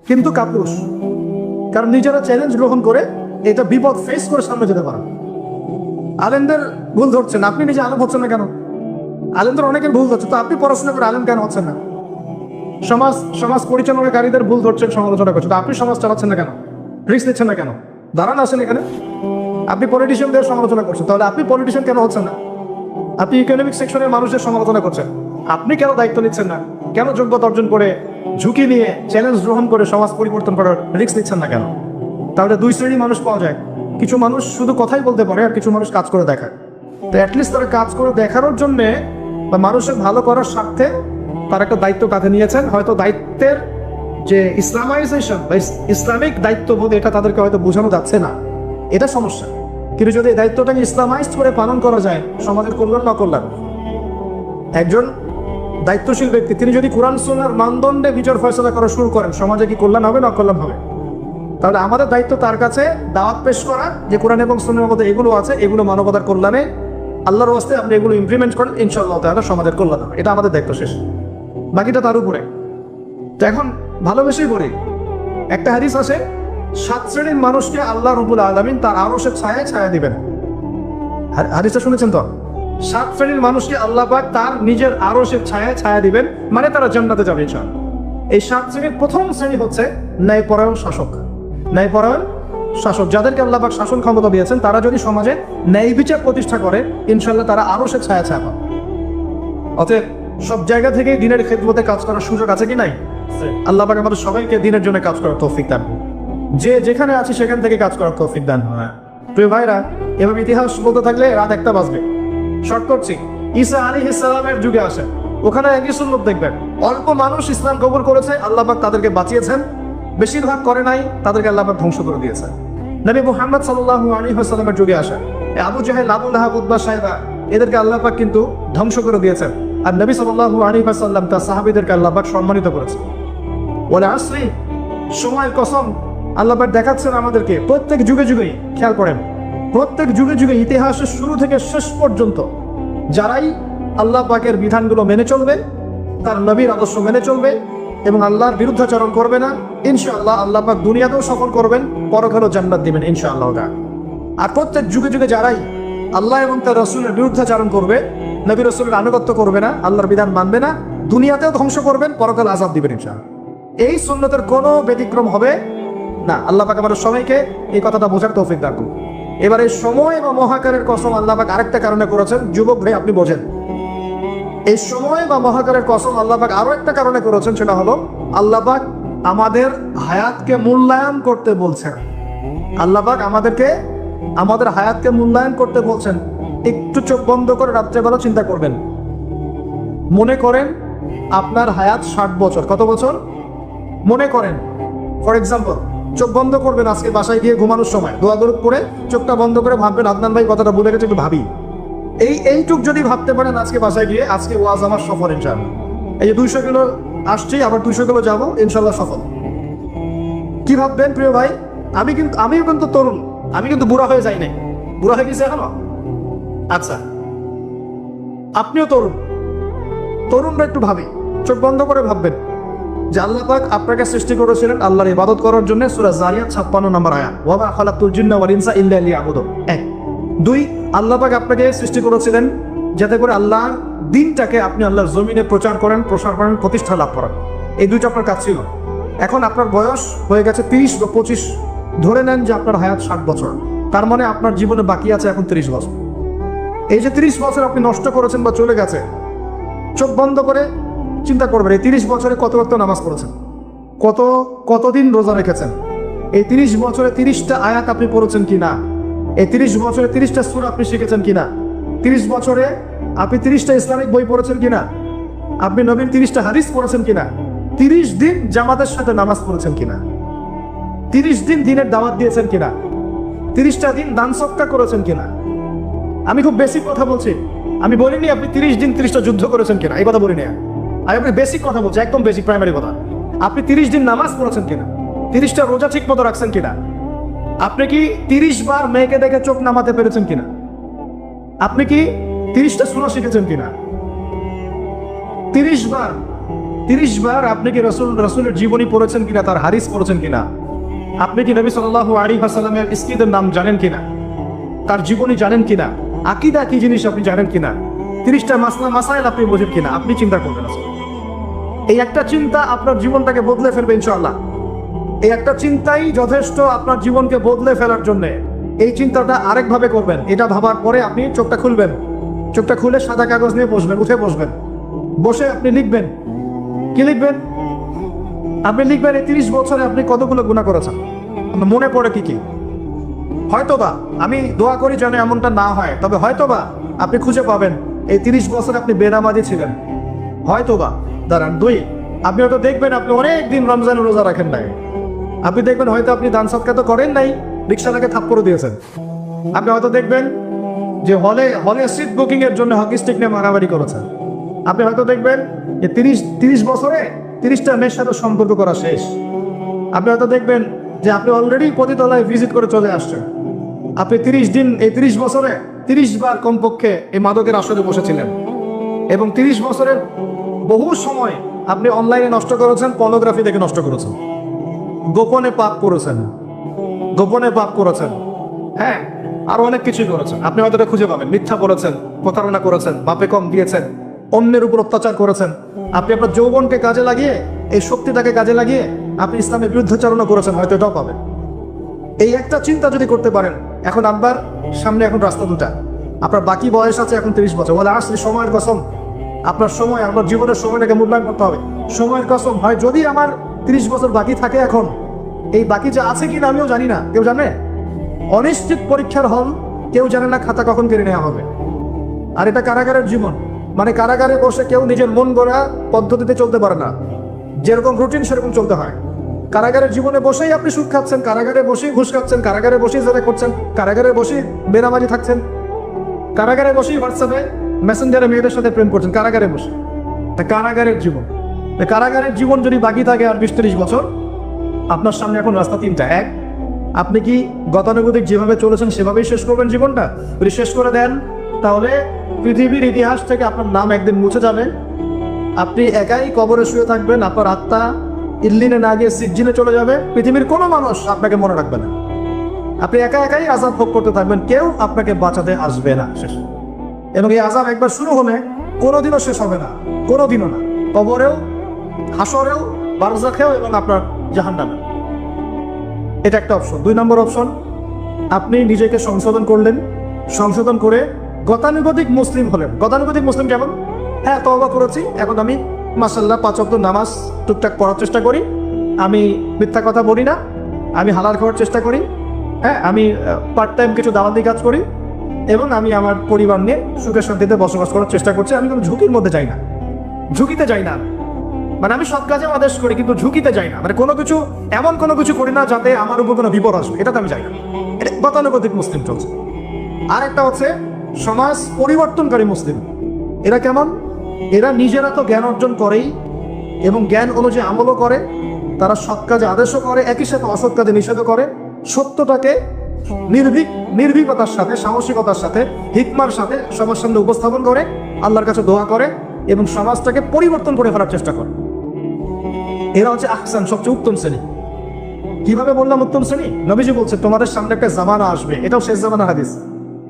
[SPEAKER 1] কিন্তু কাপুরুষ। কারণ নিজেরা চ্যালেঞ্জ গ্রহণ করে এটা বিপদ ফেস করে সামনে যেতে পারেন। আলেমদের ভুল ধরছেন, আপনি নিজে আলেম হচ্ছেন না কেন? আলেমদের অনেকের ভুল ধরছে, তো আপনি পড়াশোনা করে আলেম কেন হচ্ছেন না? সমাজ পরিচালনাকারীদের ভুল ধরছেন, সমালোচনা করছেন, তো আপনি সমাজ চালাচ্ছেন না কেন? রিস্ক নিচ্ছেন না কেন? দাঁড়ান, আসেন এখানে। আপনি পলিটিশিয়ানদের সমালোচনা করছেন, তাহলে আপনি পলিটিশিয়ান কেন হচ্ছেন না? আপনি ইকোনমিক সেকশনের মানুষের সমালোচনা করছেন, আপনি কেন দায়িত্ব নিচ্ছেন না? কেন যোগ্যতা অর্জন করে, ঝুঁকি নিয়ে, চ্যালেঞ্জ গ্রহণ করে সমাজ পরিবর্তন করার রিস্ক নিচ্ছেন না কেন? তাহলে 2 শ্রেণীর মানুষ পাওয়া যায়। কিছু মানুষ শুধু কথাই বলতে পারে, আর কিছু মানুষ কাজ করে দেখায়। তো অ্যাটলিস্ট তারা কাজ করে দেখানোর জন্যে বা মানুষের ভালো করার স্বার্থে তার একটা দায়িত্ব কাঁধে নিয়েছেন। হয়তো দায়িত্বের যে ইসলামাইজেশন বা ইসলামিক দায়িত্ববোধ, এটা তাদেরকে হয়তো বোঝানো যাচ্ছে না, এটা সমস্যা। কিন্তু যদি এই দায়িত্বটাকে ইসলামাইজড করে পালন করা যায়, সমাজের কল্যাণ না কল্যাণ। একজন দায়িত্বশীল ব্যক্তি তিনি যদি কোরআন সুন্নাহর মানদণ্ডে বিচার ফয়সালা করা শুরু করেন, সমাজে কি কল্যাণ হবে না অকল্যাণ হবে? তাহলে আমাদের দায়িত্ব তার কাছে দাওয়াত পেশ করা, যে কোরআন এবং সুন্নাহর মধ্যে এগুলো আছে, এগুলো মানবতার কল্যাণে, আল্লাহর ওয়াস্তে আপনি এগুলো ইমপ্লিমেন্ট করেন, ইনশাআল্লাহ তাআলা সমাজের কল্যাণ হবে। এটা আমাদের দায়িত্ব, শেষ। বাকিটা তার উপরে। তো এখন ভালোবেসেই বলি, একটা হাদিস আছে, 7 শ্রেণীর মানুষকে আল্লাহ রাব্বুল আলামিন তার আরশের ছায়া দিবেন। হাদিসটা শুনেছেন তো? 7 শ্রেণীর মানুষকে আল্লাহ পাক তার নিজের আরশের ছায়া দিবেন, মানে তারা জান্নাতে যাবে ইনশাআল্লাহ। এই 7 শ্রেণীর প্রথম শ্রেণী হচ্ছে ন্যায়পরায়ণ শাসক। ন্যায়পরায়ণ শাসক, যাদেরকে আল্লাহ পাক শাসন ক্ষমতা দিয়েছেন, তারা যদি সমাজে ন্যায় বিচার প্রতিষ্ঠা করে, ইনশাআল্লাহ তারা আরশের ছায়া পাবে। অতএব সব জায়গা থেকে দিনের খেদমতে কাজ করার সুযোগ আছে কি নাই? আল্লাহ পাক আমাদের সবাইকে দিনের জন্য কাজ করার তৌফিক দান, যে যেখানে আছি সেখান থেকে কাজ করার তৌফিক দান। প্রিয় ভাইরা, এভাবে ইতিহাস বলতে থাকলে রাত 1টা বাজবে। শর্ট করছি, ঈসা আলাইহিস সালামের যুগে আসে, ওখানে একই সুন্নত দেখবেন, অল্প মানুষ ইসলাম কবুল করেছে, আল্লাহ পাক তাদেরকে বাঁচিয়েছেন। বেশিরভাগ করে নাই, তাদেরকে আল্লাহ পাক ধ্বংস করে দিয়েছে। নবী মুহাম্মদ সাল্লাল্লাহু আলাইহি ওয়াসাল্লামের যুগে আসে আবু জাহেল, আবু লাহাব, উতবা, সাইবা, এদেরকে আল্লাহ পাক কিন্তু ধ্বংস করে দিয়েছেন। আর নবী সাল্লাল্লাহু আলাইহি ওয়াসাল্লাম তার সাহাবীদেরকে আল্লাহ পাক সম্মানিত করেছেন। ওয়াল আসরি, সময়ের কসম, আল্লাহ পাক দেখাচ্ছেন আমাদেরকে প্রত্যেক যুগে যুগেই। খেয়াল করেন, প্রত্যেক যুগে যুগে ইতিহাসের শুরু থেকে শেষ পর্যন্ত যারাই আল্লাহ পাকের বিধানগুলো মেনে চলবে, তার নবীর আদর্শ মেনে চলবে এবং আল্লাহর বিরুদ্ধাচরণ করবে না, ইনশাআল্লাহ আল্লাহ পাক দুনিয়াতেও সফল করবেন, পরকালেও জান্নাত দিবেন ইনশাআল্লাহ। আর প্রত্যেক যুগে যুগে যারাই আল্লাহ এবং তার রাসূলের বিরুদ্ধাচরণ করবে, নবী রাসূলের আনুগত্য করবে না, আল্লাহর বিধান মানবে না, দুনিয়াতেও ধ্বংস করবেন, পরকাল আযাব দিবেন ইনশাআল্লাহ। এই সুন্নতের কোনো ব্যতিক্রম হবে না। আল্লাহ পাক আমাদের সবাইকে এই কথাটা বোঝার তৌফিক দান করুন। এবার এই সময় বা মহাকারের কসম আল্লাহ পাক আরেকটা কারণে করেছেন, যুবক ভাই আপনি বোঝেন। এই সময় বা মহাকারের কসম আল্লাহ পাক আরো একটা কারণে করেছেন, সেটা হলো আল্লাহ পাক আমাদের হায়াতকে মূল্যায়ন করতে বলছেন। আল্লাহ পাক আমাদের হায়াতকে মূল্যায়ন করতে বলছেন। একটু চোখ বন্ধ করে রাত্রেবেলা চিন্তা করবেন। মনে করেন আপনার হায়াত 60 বছর। কত বছর? মনে করেন, ফর এক্সাম্পল, চোখ বন্ধ করবেন আজকে বাসায় গিয়ে ঘুমানোর সময়, দোয়া দরুদ করে চোখটা বন্ধ করে ভাববেন, আদনান ভাই কথাটা বলে গেছে, একটু ভাবি। এইটুক যদি ভাবতে পারেন আজকে বাসায় গিয়ে, আজকে ওয়াজ আমার সফর ইনশাআল্লাহ। এই যে 200 কিলো আসছি, আবার 200 কিলো যাবো, ইনশাআল্লাহ সফল। কি ভাববেন প্রিয় ভাই? আমিও কিন্তু তরুণ, আমি কিন্তু বুড়া হয়ে যাই নাই। বুড়া হয়ে গেছে এখনো? আচ্ছা, আপনিও তরুণরা একটু ভাবি, চোখ বন্ধ করে ভাববেন যে আল্লাহ পাক আপনাকে সৃষ্টি করেছিলেন আল্লাহর ইবাদত করার জন্য। সূরা যারিয়াত 56 নম্বর আয়াত, ওয়া মা খালাকতুল জিন্না ওয়াল ইনসা ইল্লা লিয়াবুদুন। 1 2 আল্লাহ পাক আপনাকে সৃষ্টি করেছিলেন যাতে করে আল্লাহর দ্বীনটাকে আপনি আল্লাহর জমিনে প্রচার করেন, প্রসার করেন, প্রতিষ্ঠা লাভ করেন। এই দুইটা আপনার কাজ ছিল। এখন আপনার বয়স হয়ে গেছে 30 বা 25, ধরে নেন যে আপনার হায়াত 60 বছর। তার মানে আপনার জীবনে বাকি আছে এখন 30 বছর। এই যে 30 বছর আপনি নষ্ট করেছেন বা চলে গেছে, চোখ বন্ধ করে চিন্তা করবেন এই 30 বছরে কত ওয়াক্ত নামাজ পড়েছেন, কতদিন রোজা রেখেছেন, এই 30 বছরে 30টা আয়াত আপনি পড়েছেন কিনা, এই 30 বছরে 30টা সূরা আপনি শিখেছেন কিনা, 30 বছরে আপনি 30টা ইসলামিক বই পড়েছেন কিনা, আপনি নবীর 30টা হাদিস পড়েছেন কিনা, 30 দিন জামাতের সাথে নামাজ পড়েছেন কিনা, 30 দিন দিনের দাওয়াত দিয়েছেন কিনা, 30টা দিন দান সদকা করেছেন কিনা। আমি খুব বেসিক কথা বলছি, আমি বলিনি আপনি 30 দিন 30টা যুদ্ধ করেছেন কিনা, এই কথা বলিনি। আমি আপনি বেসিক কথা বলছি, একদম বেসিক প্রাইমারি কথা। আপনি 30 দিন নামাজ পড়েছেন কিনা, 30টা রোজা ঠিক মতো রাখছেন কিনা, আপনি কি 30 বার মেয়েকে দেখে চোখ নামাতে পেরেছেন কিনা, আপনি কি 30টা সূরা শিখেছেন কিনা, 30 বার আপনি কি রাসূলের জীবনী পড়েছেন কিনা, তার হাদিস পড়েছেন কিনা, আপনি কি নবী সাল্লাল্লাহু আলাইহি ওয়াসাল্লামের স্ত্রীদের নাম জানেন কিনা, তার জীবনী জানেন কিনা, আকীদা কি জিনিস আপনি জানেন কিনা, 30টা মাসাইল আপনি বোঝেন কিনা। আপনি চিন্তা করবেন। এই একটা চিন্তা আপনার জীবনটাকে বদলে ফেলবে ইনশাআল্লাহ। এই একটা চিন্তাই যথেষ্ট আপনার জীবনকে বদলে ফেলার জন্য। এই চিন্তাটা আরেকভাবে করবেন। এটা ভাবার পরে আপনি চোখটা খুলবেন, চোখটা খুলে সাদা কাগজ নিয়ে বসবেন, উঠে বসবেন, বসে আপনি লিখবেন। কি লিখবেন? আপনি লিখবেন এই 30 বছরে আপনি কতগুলো গুনাহ করেছেন, আপনার মনে পড়ে কি কি। হয়তোবা, আমি দোয়া করি যেন এমনটা না হয়, তবে হয়তোবা আপনি খুঁজে পাবেন এই 30 বছর আপনি বেনামাজি ছিলেন। হয়তোবা দাঁড়ান 2, আপনি হয়তো দেখবেন আপনি অনেক দিন রমজানের রোজা রাখেন নাই। আপনি দেখবেন হয়তো আপনি দান সদকা তো করেন নাই, রিকশাটাকে থাপ্পড় দিয়েছেন। আপনি হয়তো দেখবেন যে হলে সিট বুকিং এর জন্য হকি স্টিক নিয়ে মারামারি করেছেন। আপনি হয়তো দেখবেন যে 30 বছরে 30টা মেয়ের সাথে সম্পর্ক করা শেষ। আপনি হয়তো দেখবেন যে আপনি অলরেডি পতিতলায় ভিজিট করে চলে আসছেন। আপনি 30 দিন, এই 30 বছরে 30 বার কমপক্ষে এই মাদকের আসরে বসেছিলেন, এবং 30 বছরের বহু সময় আপনি অনলাইনে নষ্ট করেছেন, পর্নোগ্রাফি দেখে নষ্ট করেছেন, গোপনে পাপ করেছেন, হ্যাঁ, আরো অনেক কিছুই করেছেন। আপনি হয়তো এটা খুঁজে পাবেন। মিথ্যা বলেছেন, প্রতারণা করেছেন, বাপে কম দিয়েছেন, অন্যের উপর অত্যাচার করেছেন। আপনি আপনার যৌবনকে কাজে লাগিয়ে, এই শক্তিটাকে কাজে লাগিয়ে আপনি ইসলামের বিরুদ্ধাচরণ করেছেন, হয়তো এটাও পাবেন। এই একটা চিন্তা যদি করতে পারেন, এখন আপনার সামনে এখন রাস্তা দুটা। আপনার বাকি বয়স আছে এখন 30 বছর, বলে আসলে সময়ের কসম, আপনার সময়, আপনার জীবনের সময়টাকে মূল্যায়ন করতে হবে। সময়ের কসম, হয় যদি আমার 30 বছর বাকি থাকে, এখন এই বাকি যে আছে কিনা আমিও জানি না, কেউ জানে? অনিশ্চিত পরীক্ষার হল, কেউ জানে না খাতা কখন কেড়ে নেওয়া হবে। আর এটা কারাগারের জীবন, মানে কারাগারে বসে কেউ নিজের মন গড়া পদ্ধতিতে চলতে পারে না, যেরকম রুটিন সেরকম চলতে হয়। কারাগারের জীবনে বসেই আপনি সুদ খাচ্ছেন, কারাগারে বসেই ঘুষ খাচ্ছেন, কারাগারে বসেই জেরা করছেন, কারাগারে বসেই বেনামাজি থাকছেন, কারাগারে বসেই হোয়াটসঅ্যাপে মেসেঞ্জারে মেয়েদের সাথে প্রেম করছেন, কারাগারে বসে। কারাগারের জীবন, কারাগারের জীবন যদি বাকি থাকে আর 20-30 বছর, আপনার সামনে এখন রাস্তা 3টা। 1, আপনি কি গতানুগতিক যেভাবে চলেছেন সেভাবেই শেষ করবেন জীবনটা? যদি শেষ করে দেন, তাহলে পৃথিবীর ইতিহাস থেকে আপনার নাম একদিন মুছে যাবে। আপনি একাই কবরে শুয়ে থাকবেন, আপনার আত্মা ইল্লিনে না গিয়ে সিজ্জিনে চলে যাবে। পৃথিবীর কোনো মানুষ আপনাকে মনে রাখবে না, আপনি একাই আযাব ভোগ করতে থাকবেন, কেউ আপনাকে বাঁচাতে আসবে না। শেষ। এবং এই আযাব একবার শুরু হলে কোনোদিনও শেষ হবে না, কোনোদিনও না, কবরেও, হাসরেও, বারজাখেও এবং আপনার জাহান্নামে। এটা একটা অপশন। 2 নম্বর অপশন, আপনি নিজেকে সংশোধন করলেন, সংশোধন করে গতানুগতিক মুসলিম হলেন। গতানুগতিক মুসলিম কেমন? হ্যাঁ, তওবা করেছি, এখন আমি মাশাআল্লাহ 5 ওয়াক্ত নামাজ টুকটাক পড়ার চেষ্টা করি, আমি মিথ্যা কথা বলি না, আমি হালাল খাওয়ার চেষ্টা করি, হ্যাঁ, আমি পার্ট টাইম কিছু দাওয়াতি কাজ করি, এবং আমি আমার পরিবার নিয়ে সুখে শান্তিতে বসবাস করার চেষ্টা করছি। আমি কোনো ঝুঁকির মধ্যে যাই না, ঝুঁকিতে যাই না। মানে আমি সব কাজে আদেশ করি কিন্তু ঝুঁকিতে যাই না, মানে কোনো কিছু এমন কোনো কিছু করি না যাতে আমার উপর কোনো বিপদ আসবে, এটাতে আমি যাই না। এটা গতানুগতিক মুসলিম চলছে। আর একটা হচ্ছে সমাজ পরিবর্তনকারী মুসলিম। এরা কেমন? এরা নিজেরা তো জ্ঞান অর্জন করেই এবং জ্ঞান অনুযায়ী আমলও করে, তারা সৎ কাজে আদেশও করে, একই সাথে অসৎ কাজে নিষেধও করে, সত্যটাকে নির্ভীকতার সাথে, সাহসিকতার সাথে, হিকমার সাথে সবার সামনে উপস্থাপন করে, আল্লাহর কাছে দোয়া করে এবং সমাজটাকে পরিবর্তন করে ফেলার চেষ্টা করে। এরা হচ্ছে আহসান, সবচেয়ে উত্তম শ্রেণী। কিভাবে বললাম উত্তম শ্রেণী? নবীজি বলছে তোমাদের সামনে একটা জামানা আসবে, এটাও শেষ জামানা হাদিস।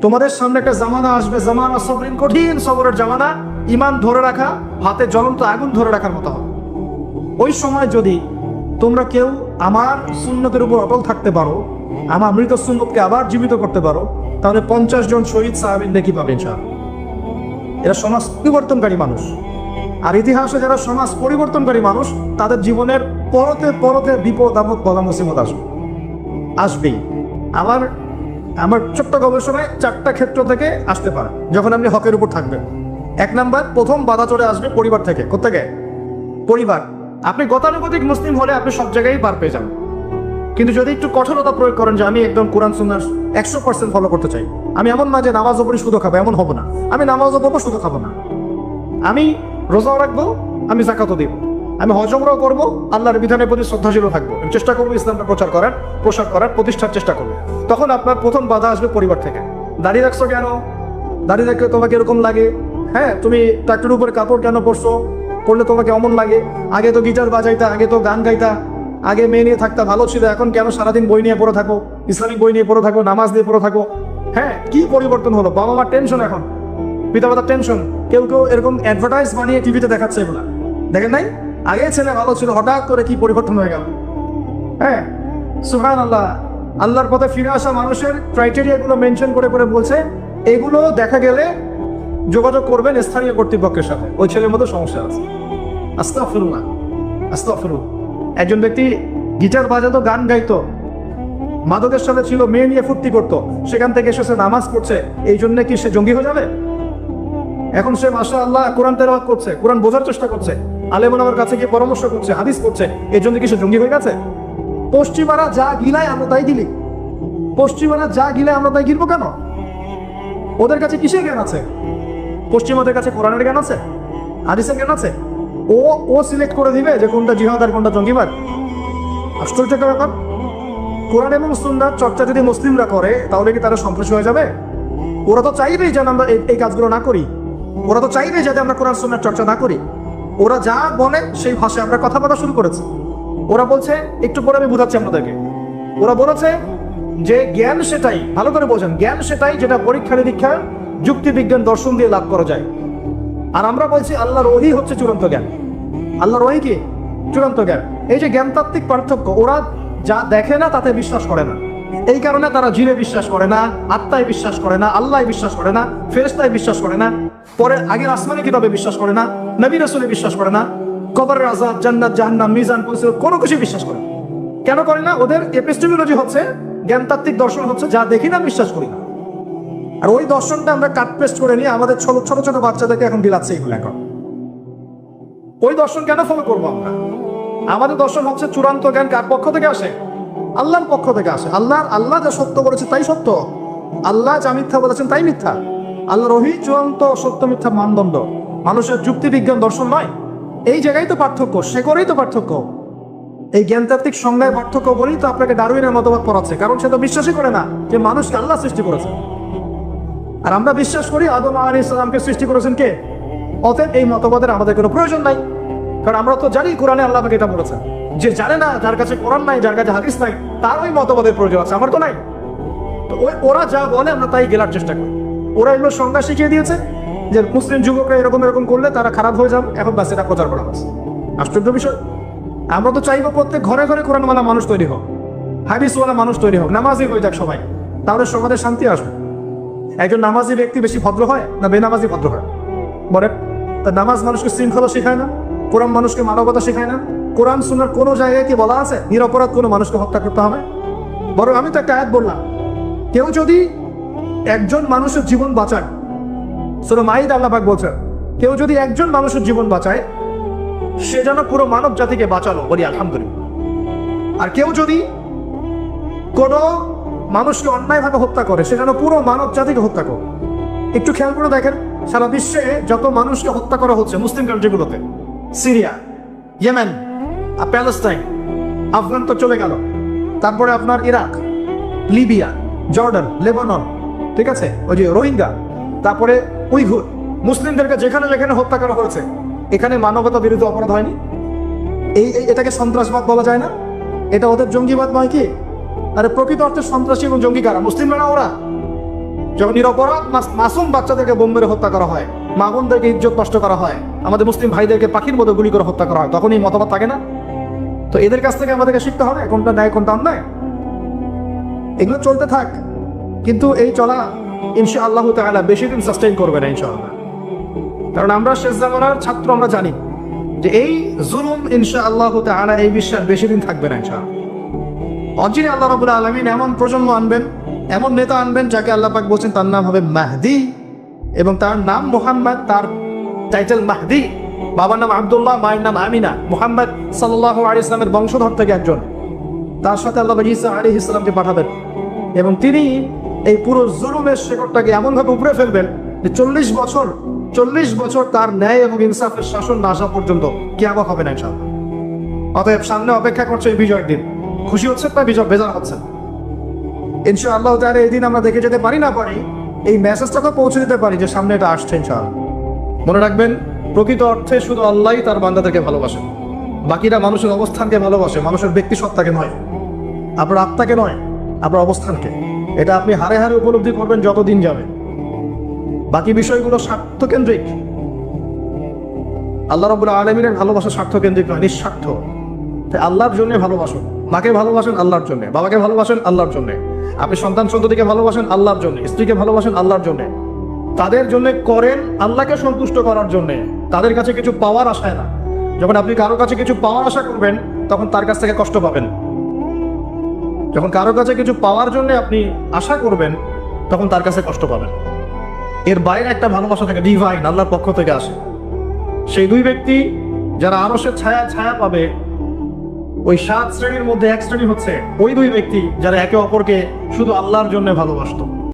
[SPEAKER 1] তোমাদের সামনে একটা জামানা আসবে, জামানা সবরিন, কঠিন সবরের জামানা, ঈমান ধরে রাখা হাতে জ্বলন্ত আগুন ধরে রাখার মতো হবে। ওই সময় যদি তোমরা কেউ আমার সুন্নতের উপর অটল থাকতে পারো, আমার মৃত সুন্নতকে আবার জীবিত করতে পারো, তাহলে 50 জন শহীদ সাহাবীর নেকি পাবে ইনশাআল্লাহ। এরা সমাজ পরিবর্তনকারী মানুষ। আর ইতিহাসে যারা সমাজ পরিবর্তনকারী মানুষ, তাদের জীবনের পরতে পরতে বিপদ আপদ বলা মুসিবত আসবেই। আমার ছোট্ট গবেষণায় 4টা ক্ষেত্র থেকে আসতে পারে যখন আপনি হকের উপর থাকবেন। 1 নাম্বার, প্রথম বাধা চলে আসবে পরিবার থেকে। কোত্থেকে? পরিবার। আপনি গতানুগতিক মুসলিম হলে আপনি সব জায়গায় পার পেয়ে যান, কিন্তু যদি একটু কঠোরতা প্রয়োগ করেন যে আমি একদম কোরআন সুন্নাহ 100% ফলো করতে চাই, আমি এমন না যে নামাজও পড়ি শুধু খাবো, এমন হবো না। আমি নামাজও পড়বো, শুধু খাবো না, আমি রোজাও রাখবো, আমি যাকাতও দিব, আমি হজ উমরাও করবো, আল্লাহর বিধানের প্রতি শ্রদ্ধাশীল থাকবো, আমি চেষ্টা করবো ইসলামটা প্রসার করার প্রতিষ্ঠার চেষ্টা করবো। তখন আপনার প্রথম বাধা আসবে পরিবার থেকে। দাড়ি রাখছো কেন? দাড়ি রাখলে তোমাকে এরকম লাগে, হ্যাঁ, তুমি ট্রাক্টরের উপরে কাপড় কেন পরছো, পড়লে তোমাকে অমন লাগে, আগে তো গিটার বাজাইতা, আগে তো গান গাইতা, আগে মেয়ে নিয়ে থাকতা, ভালো ছিল, এখন কেন সারাদিন বই নিয়ে পড়ে থাকো, ইসলামিক বই নিয়ে পড়ে থাকো, নামাজ নিয়ে পড়ে থাকো? হ্যাঁ, কি পরিবর্তন হলো? বাবা মার টেনশন, এখন পিতামাতার টেনশন। কেউ এরকম অ্যাডভার্টাইজ বানিয়ে টিভিতে দেখাচ্ছে, এগুলা দেখেন নাই? আগে ছেলে ভালো ছিল, হঠাৎ করে কি পরিবর্তন হয়ে গেল। হ্যাঁ, সুবহানাল্লাহ। আল্লাহর পথে ফিরে আসা মানুষের ক্রাইটেরিয়া গুলো মেনশন করে করে বলছে, এগুলো দেখা গেলে যোগাযোগ করবেন স্থানীয় কর্তৃপক্ষের সাথে, ওই ছেলের মধ্যে সমস্যা আছে। আস্তাগফিরুল্লাহ, আস্তাগফিরুল্লাহ। একজন ব্যক্তি গিটার বাজাতো, গান গাইতো, মাদকের সাথে ছিল, মেয়ে নিয়ে ফুর্তি করতো, সেখান থেকে এসেছে নামাজ পড়ছে, এই জন্য কি সে জঙ্গি হয়ে যাবে? এখন সে মাশাআল্লাহ কোরআন তেলাওয়াত করছে, কোরআন বোঝার চেষ্টা করছে, আলেম ওলামার কাছে গিয়ে পরামর্শ করছে, হাদিস পড়ছে, এই জন্য কি সে জঙ্গি হয়ে গেছে? পশ্চিমারা যা গিলায় আমরা তাই গিলি, পশ্চিমারা যা গিলায় আমরা তাই গিলবো কেন? ওদের কাছে কিসের জ্ঞান আছে? পশ্চিমাদের কাছে কোরআনের জ্ঞান আছে, হাদিসের জ্ঞান আছে। ও সিলেক্ট করে দিবে যে কোনটা জিহাদ আর কোনটা জঙ্গিবাদ? আশ্চর্যকর ব্যাপার। কোরআন এবং সুন্নাহর চর্চা যদি মুসলিমরা করে, তাহলে কি তারা সন্ত্রাসী হয়ে যাবে? ওরা তো চাইবেই যেন আমরা এই কাজগুলো না করি, ওরা তো চাইবেই যাতে আমরা কোরআন সুন্নাহর চর্চা না করি। ওরা যা বলে সেই ভাষায় আমরা কথা বলা শুরু করেছি। ওরা বলছে, একটু পরে আমি বুঝাচ্ছি আপনাদেরকে, ওরা বলেছে যে জ্ঞান সেটাই, ভালো করে বোঝেন, জ্ঞান সেটাই যেটা পরীক্ষা নিরীক্ষা, যুক্তি বিজ্ঞান, দর্শন দিয়ে লাভ করা যায়। আর আমরা বলছি আল্লাহর ওহী হচ্ছে চূড়ান্ত জ্ঞান। আল্লাহর ওহী কি? চূড়ান্ত জ্ঞান। এই যে জ্ঞানতাত্ত্বিক পার্থক্য, ওরা যা দেখে না তাতে বিশ্বাস করে না, এই কারণে তারা জিনে বিশ্বাস করে না, আত্মায় বিশ্বাস করে না, আল্লাহ বিশ্বাস করে না, ফেরেশতায় বিশ্বাস করে না, পরে আগের আসমানি কিতাবে বিশ্বাস করে না, নবী রাসূলে বিশ্বাস করে না, কবরের আযাব, জান্নাত জাহান্নাম, মিজান, পরিসর, কোনো কিছু বিশ্বাস করে না। কেন করে না? ওদের এপিস্টেমোলজি হচ্ছে, জ্ঞানতাত্ত্বিক দর্শন হচ্ছে যা দেখি না বিশ্বাস করি না। আর ওই দর্শনটা আমরা কাট পেস্ট করে নিয়ে আমাদের ছোট ছোট বাচ্চাদেরকে এখন দিলাচ্ছে এগুলো। এখন ওই দর্শন কেন ফলো করবো আমরা? আমাদের দর্শন হচ্ছে চূড়ান্ত জ্ঞান কার পক্ষ থেকে আসে? আল্লাহর পক্ষ থেকে আসে। আল্লাহ যা সত্য বলেছে তাই সত্য, আল্লাহ যা মিথ্যা বলেছেন তাই মিথ্যা। আল্লাহর ওহী চূড়ান্ত সত্য মিথ্যা মানদণ্ড, মানুষের যুক্তি বিজ্ঞান দর্শন নয়। এই জায়গায় তো পার্থক্য, সে করেই তো পার্থক্য। এই জ্ঞানতাত্ত্বিক সংজ্ঞায় পার্থক্য বলেই তো আপনাকে ডারউইনের মতবাদ পড়াচ্ছে, কারণ সে তো বিশ্বাসই করে না যে মানুষকে আল্লাহ সৃষ্টি করেছে। আর আমরা বিশ্বাস করি আদম আলাইহিস সালামকে সৃষ্টি করেছেন কে? অতএব এই মতবাদের আমাদের কোনো প্রয়োজন নাই, কারণ আমরা তো জানি কোরআনে আল্লাহ আমাকে এটা বলেছেন। যে জানে না, যার কাছে কোরআন নাই, যার কাছে হাদিস নাই, তার ওই মতবাদের প্রয়োজন আছে, আমার তো নাই। তো ওরা যা বলে আমরা তাই গেলার চেষ্টা করি। ওরা এগুলো সংজ্ঞা শিখিয়ে দিয়েছে, যে মুসলিম যুবকরা এরকম এরকম করলে তারা খারাপ হয়ে যাবে, এখন বাস এটা প্রচার করা হচ্ছে। আশ্চর্য বিষয়। আমরা তো চাইবো প্রত্যেক ঘরে ঘরে কোরআনওয়ালা মানুষ তৈরি হোক, হাদিসওয়ালা মানুষ তৈরি হোক, নামাজি হয়ে যাক সবাই, তাহলে সমাজে শান্তি আসবে। একজন নামাজি ব্যক্তি বেশি ভদ্র হয় না বেনামাজি ভদ্র হয়? বলেন। তা নামাজ মানুষকে শৃঙ্খলা শেখায় না? কোরআন মানুষকে মানবতা শেখায় না? কোরআন সুন্নাহর কোনো জায়গায় কি বলা আছে নিরপরাধ কোনো মানুষকে হত্যা করতে হবে? বরং আমি তো একটা আয়াত বললাম, কেউ যদি একজন মানুষের জীবন বাঁচায়, সূরা মাইদা আল্লাহ পাক বলছেন, কেউ যদি একজন মানুষের জীবন বাঁচায় সে যেন পুরো মানব জাতিকে বাঁচালো, বলি আলহামদুলিল্লাহ। আর কেউ যদি কোনো মানুষকে অন্যায়ভাবে হত্যা করে সে যেন পুরো মানব জাতিকে হত্যা করে। একটু খেয়াল করে দেখেন, সারা বিশ্বে যত মানুষকে হত্যা করা হচ্ছে মুসলিম কান্ট্রিগুলোতে, সিরিয়া, ইয়েমেন, প্যালেস্টাইন, আফগান তো চলে গেল, তারপরে আপনার ইরাক, লিবিয়া, জর্ডান, লেবানন, ঠিক আছে, ওই যে রোহিঙ্গা, তারপরে উইঘুর, মুসলিমদেরকে যেখানে যেখানে হত্যা করা হয়েছে এখানে মানবতা বিরোধী অপরাধ হয়নি? এটাকে সন্ত্রাসবাদ বলা যায় না? এটা ওদের জঙ্গিবাদ নয় কি? আরে প্রকৃত অর্থে সন্ত্রাসী এবং জঙ্গি কারা? মুসলিমরা না ওরা? যখন নিরপরাধ মাসুম বাচ্চাদেরকে বোম মেরে হত্যা করা হয়, মা বোনদেরকে ইজ্জত নষ্ট করা হয়, আমাদের মুসলিম ভাইদেরকে পাখির মতো গুলি করে হত্যা করা হয়, তখন এই মতবাদ থাকে না? তো এদের কাছ থেকে আমাদেরকে শিখতে হবে কোনটা ন্যায় কোনটা অন্যায়। এগুলো চলতে থাক, কিন্তু এই চলা ইনশাআল্লাহ তাআলা বেশি দিন সাস্টেইন করবে না ইনশাআল্লাহ। কারণ আমরা শেষ জামানার ছাত্র, আমরা জানি যে এই জুলুম ইনশাআল্লাহ তাআলা এই বিশ্বাস বেশি দিন থাকবে না ইনশাআল্লাহ। অচিরে আল্লাহ রাব্বুল আলামিন এমন প্রজন্ম আনবেন, এমন নেতা আনবেন যাকে আল্লাহ পাক বলছেন তার নাম হবে মাহদি, এবং তার নাম মুহাম্মদ, তার টাইটেল মাহদি। বাবার নাম আব্দুল্লাহ, মায়ের নাম আমিনা। মুহাম্মদ সাল্লাল্লাহু আলাইহি ওয়াসাল্লামের বংশধর থেকে একজন। তার সাথে আল্লাহ ঈসা আলাইহিস সালামকে পাঠাবেন এবং তিনি এই পুরো জুলুমের শেকড়টাকে এমনভাবে উপড়ে ফেলবেন যে 40 বছর তার ন্যায় এবং ইনসাফের শাসন না আসা পর্যন্ত কিয়ামত হবে না ইনশাআল্লাহ। অতএব সামনে অপেক্ষা করছে এই বিজয়ের দিন। খুশি হচ্ছে না বিজয় বেজার হচ্ছে ইনশাআল্লাহ তাআলা। এই দিন আমরা দেখে যেতে পারি না পারি, এই মেসেজটাকে পৌঁছে দিতে পারি যে সামনে এটা আসছে ইনশাআল্লাহ। মনে রাখবেন, প্রকৃত অর্থে শুধু আল্লাহই তার বান্দাদেরকে ভালোবাসেন, বাকিরা মানুষের অবস্থানকে ভালোবাসে, মানুষের ব্যক্তি সত্তাকে নয়, আপনার আত্মাকে নয়, আপনার অবস্থানকে। এটা আপনি হারে হারে উপলব্ধি করবেন যত দিন যাবে। বাকি বিষয়গুলো স্বার্থকেন্দ্রিক। আল্লাহ রাব্বুল আলামিনের ভালোবাসা স্বার্থকেন্দ্রিক নয়, নিঃস্বার্থ। তাই আল্লাহর জন্য ভালোবাসুন। মাকে ভালোবাসেন আল্লাহর জন্য, বাবাকে ভালোবাসেন আল্লাহর জন্য, আপনি সন্তান সন্ততিকে ভালোবাসেন আল্লাহর জন্য, স্ত্রীকে ভালোবাসেন আল্লাহর জন্য। তাদের জন্য করেন আল্লাহকে সন্তুষ্ট করার জন্য, তাদের কাছে কিছু পাওয়ার আশায় না। যখন আপনি কারো কাছে কিছু পাওয়ার আশা করবেন তখন তার কাছ থেকে কষ্ট পাবেন। যখন কারো কাছে কিছু পাওয়ার জন্য আপনি আশা করবেন তখন তার কাছে কষ্ট পাবেন। এর বাইরে একটা ভালোবাসা থাকে, ডিভাইন, আল্লাহর পক্ষ থেকে আসে। সেই দুই ব্যক্তি যারা আরশের ছায়া পাবে, ওই 7 শ্রেণীর মধ্যে 1 শ্রেণী হচ্ছে ওই দুই ব্যক্তি যারা একে অপরকে শুধু আল্লাহর জন্য ভালোবাসতো।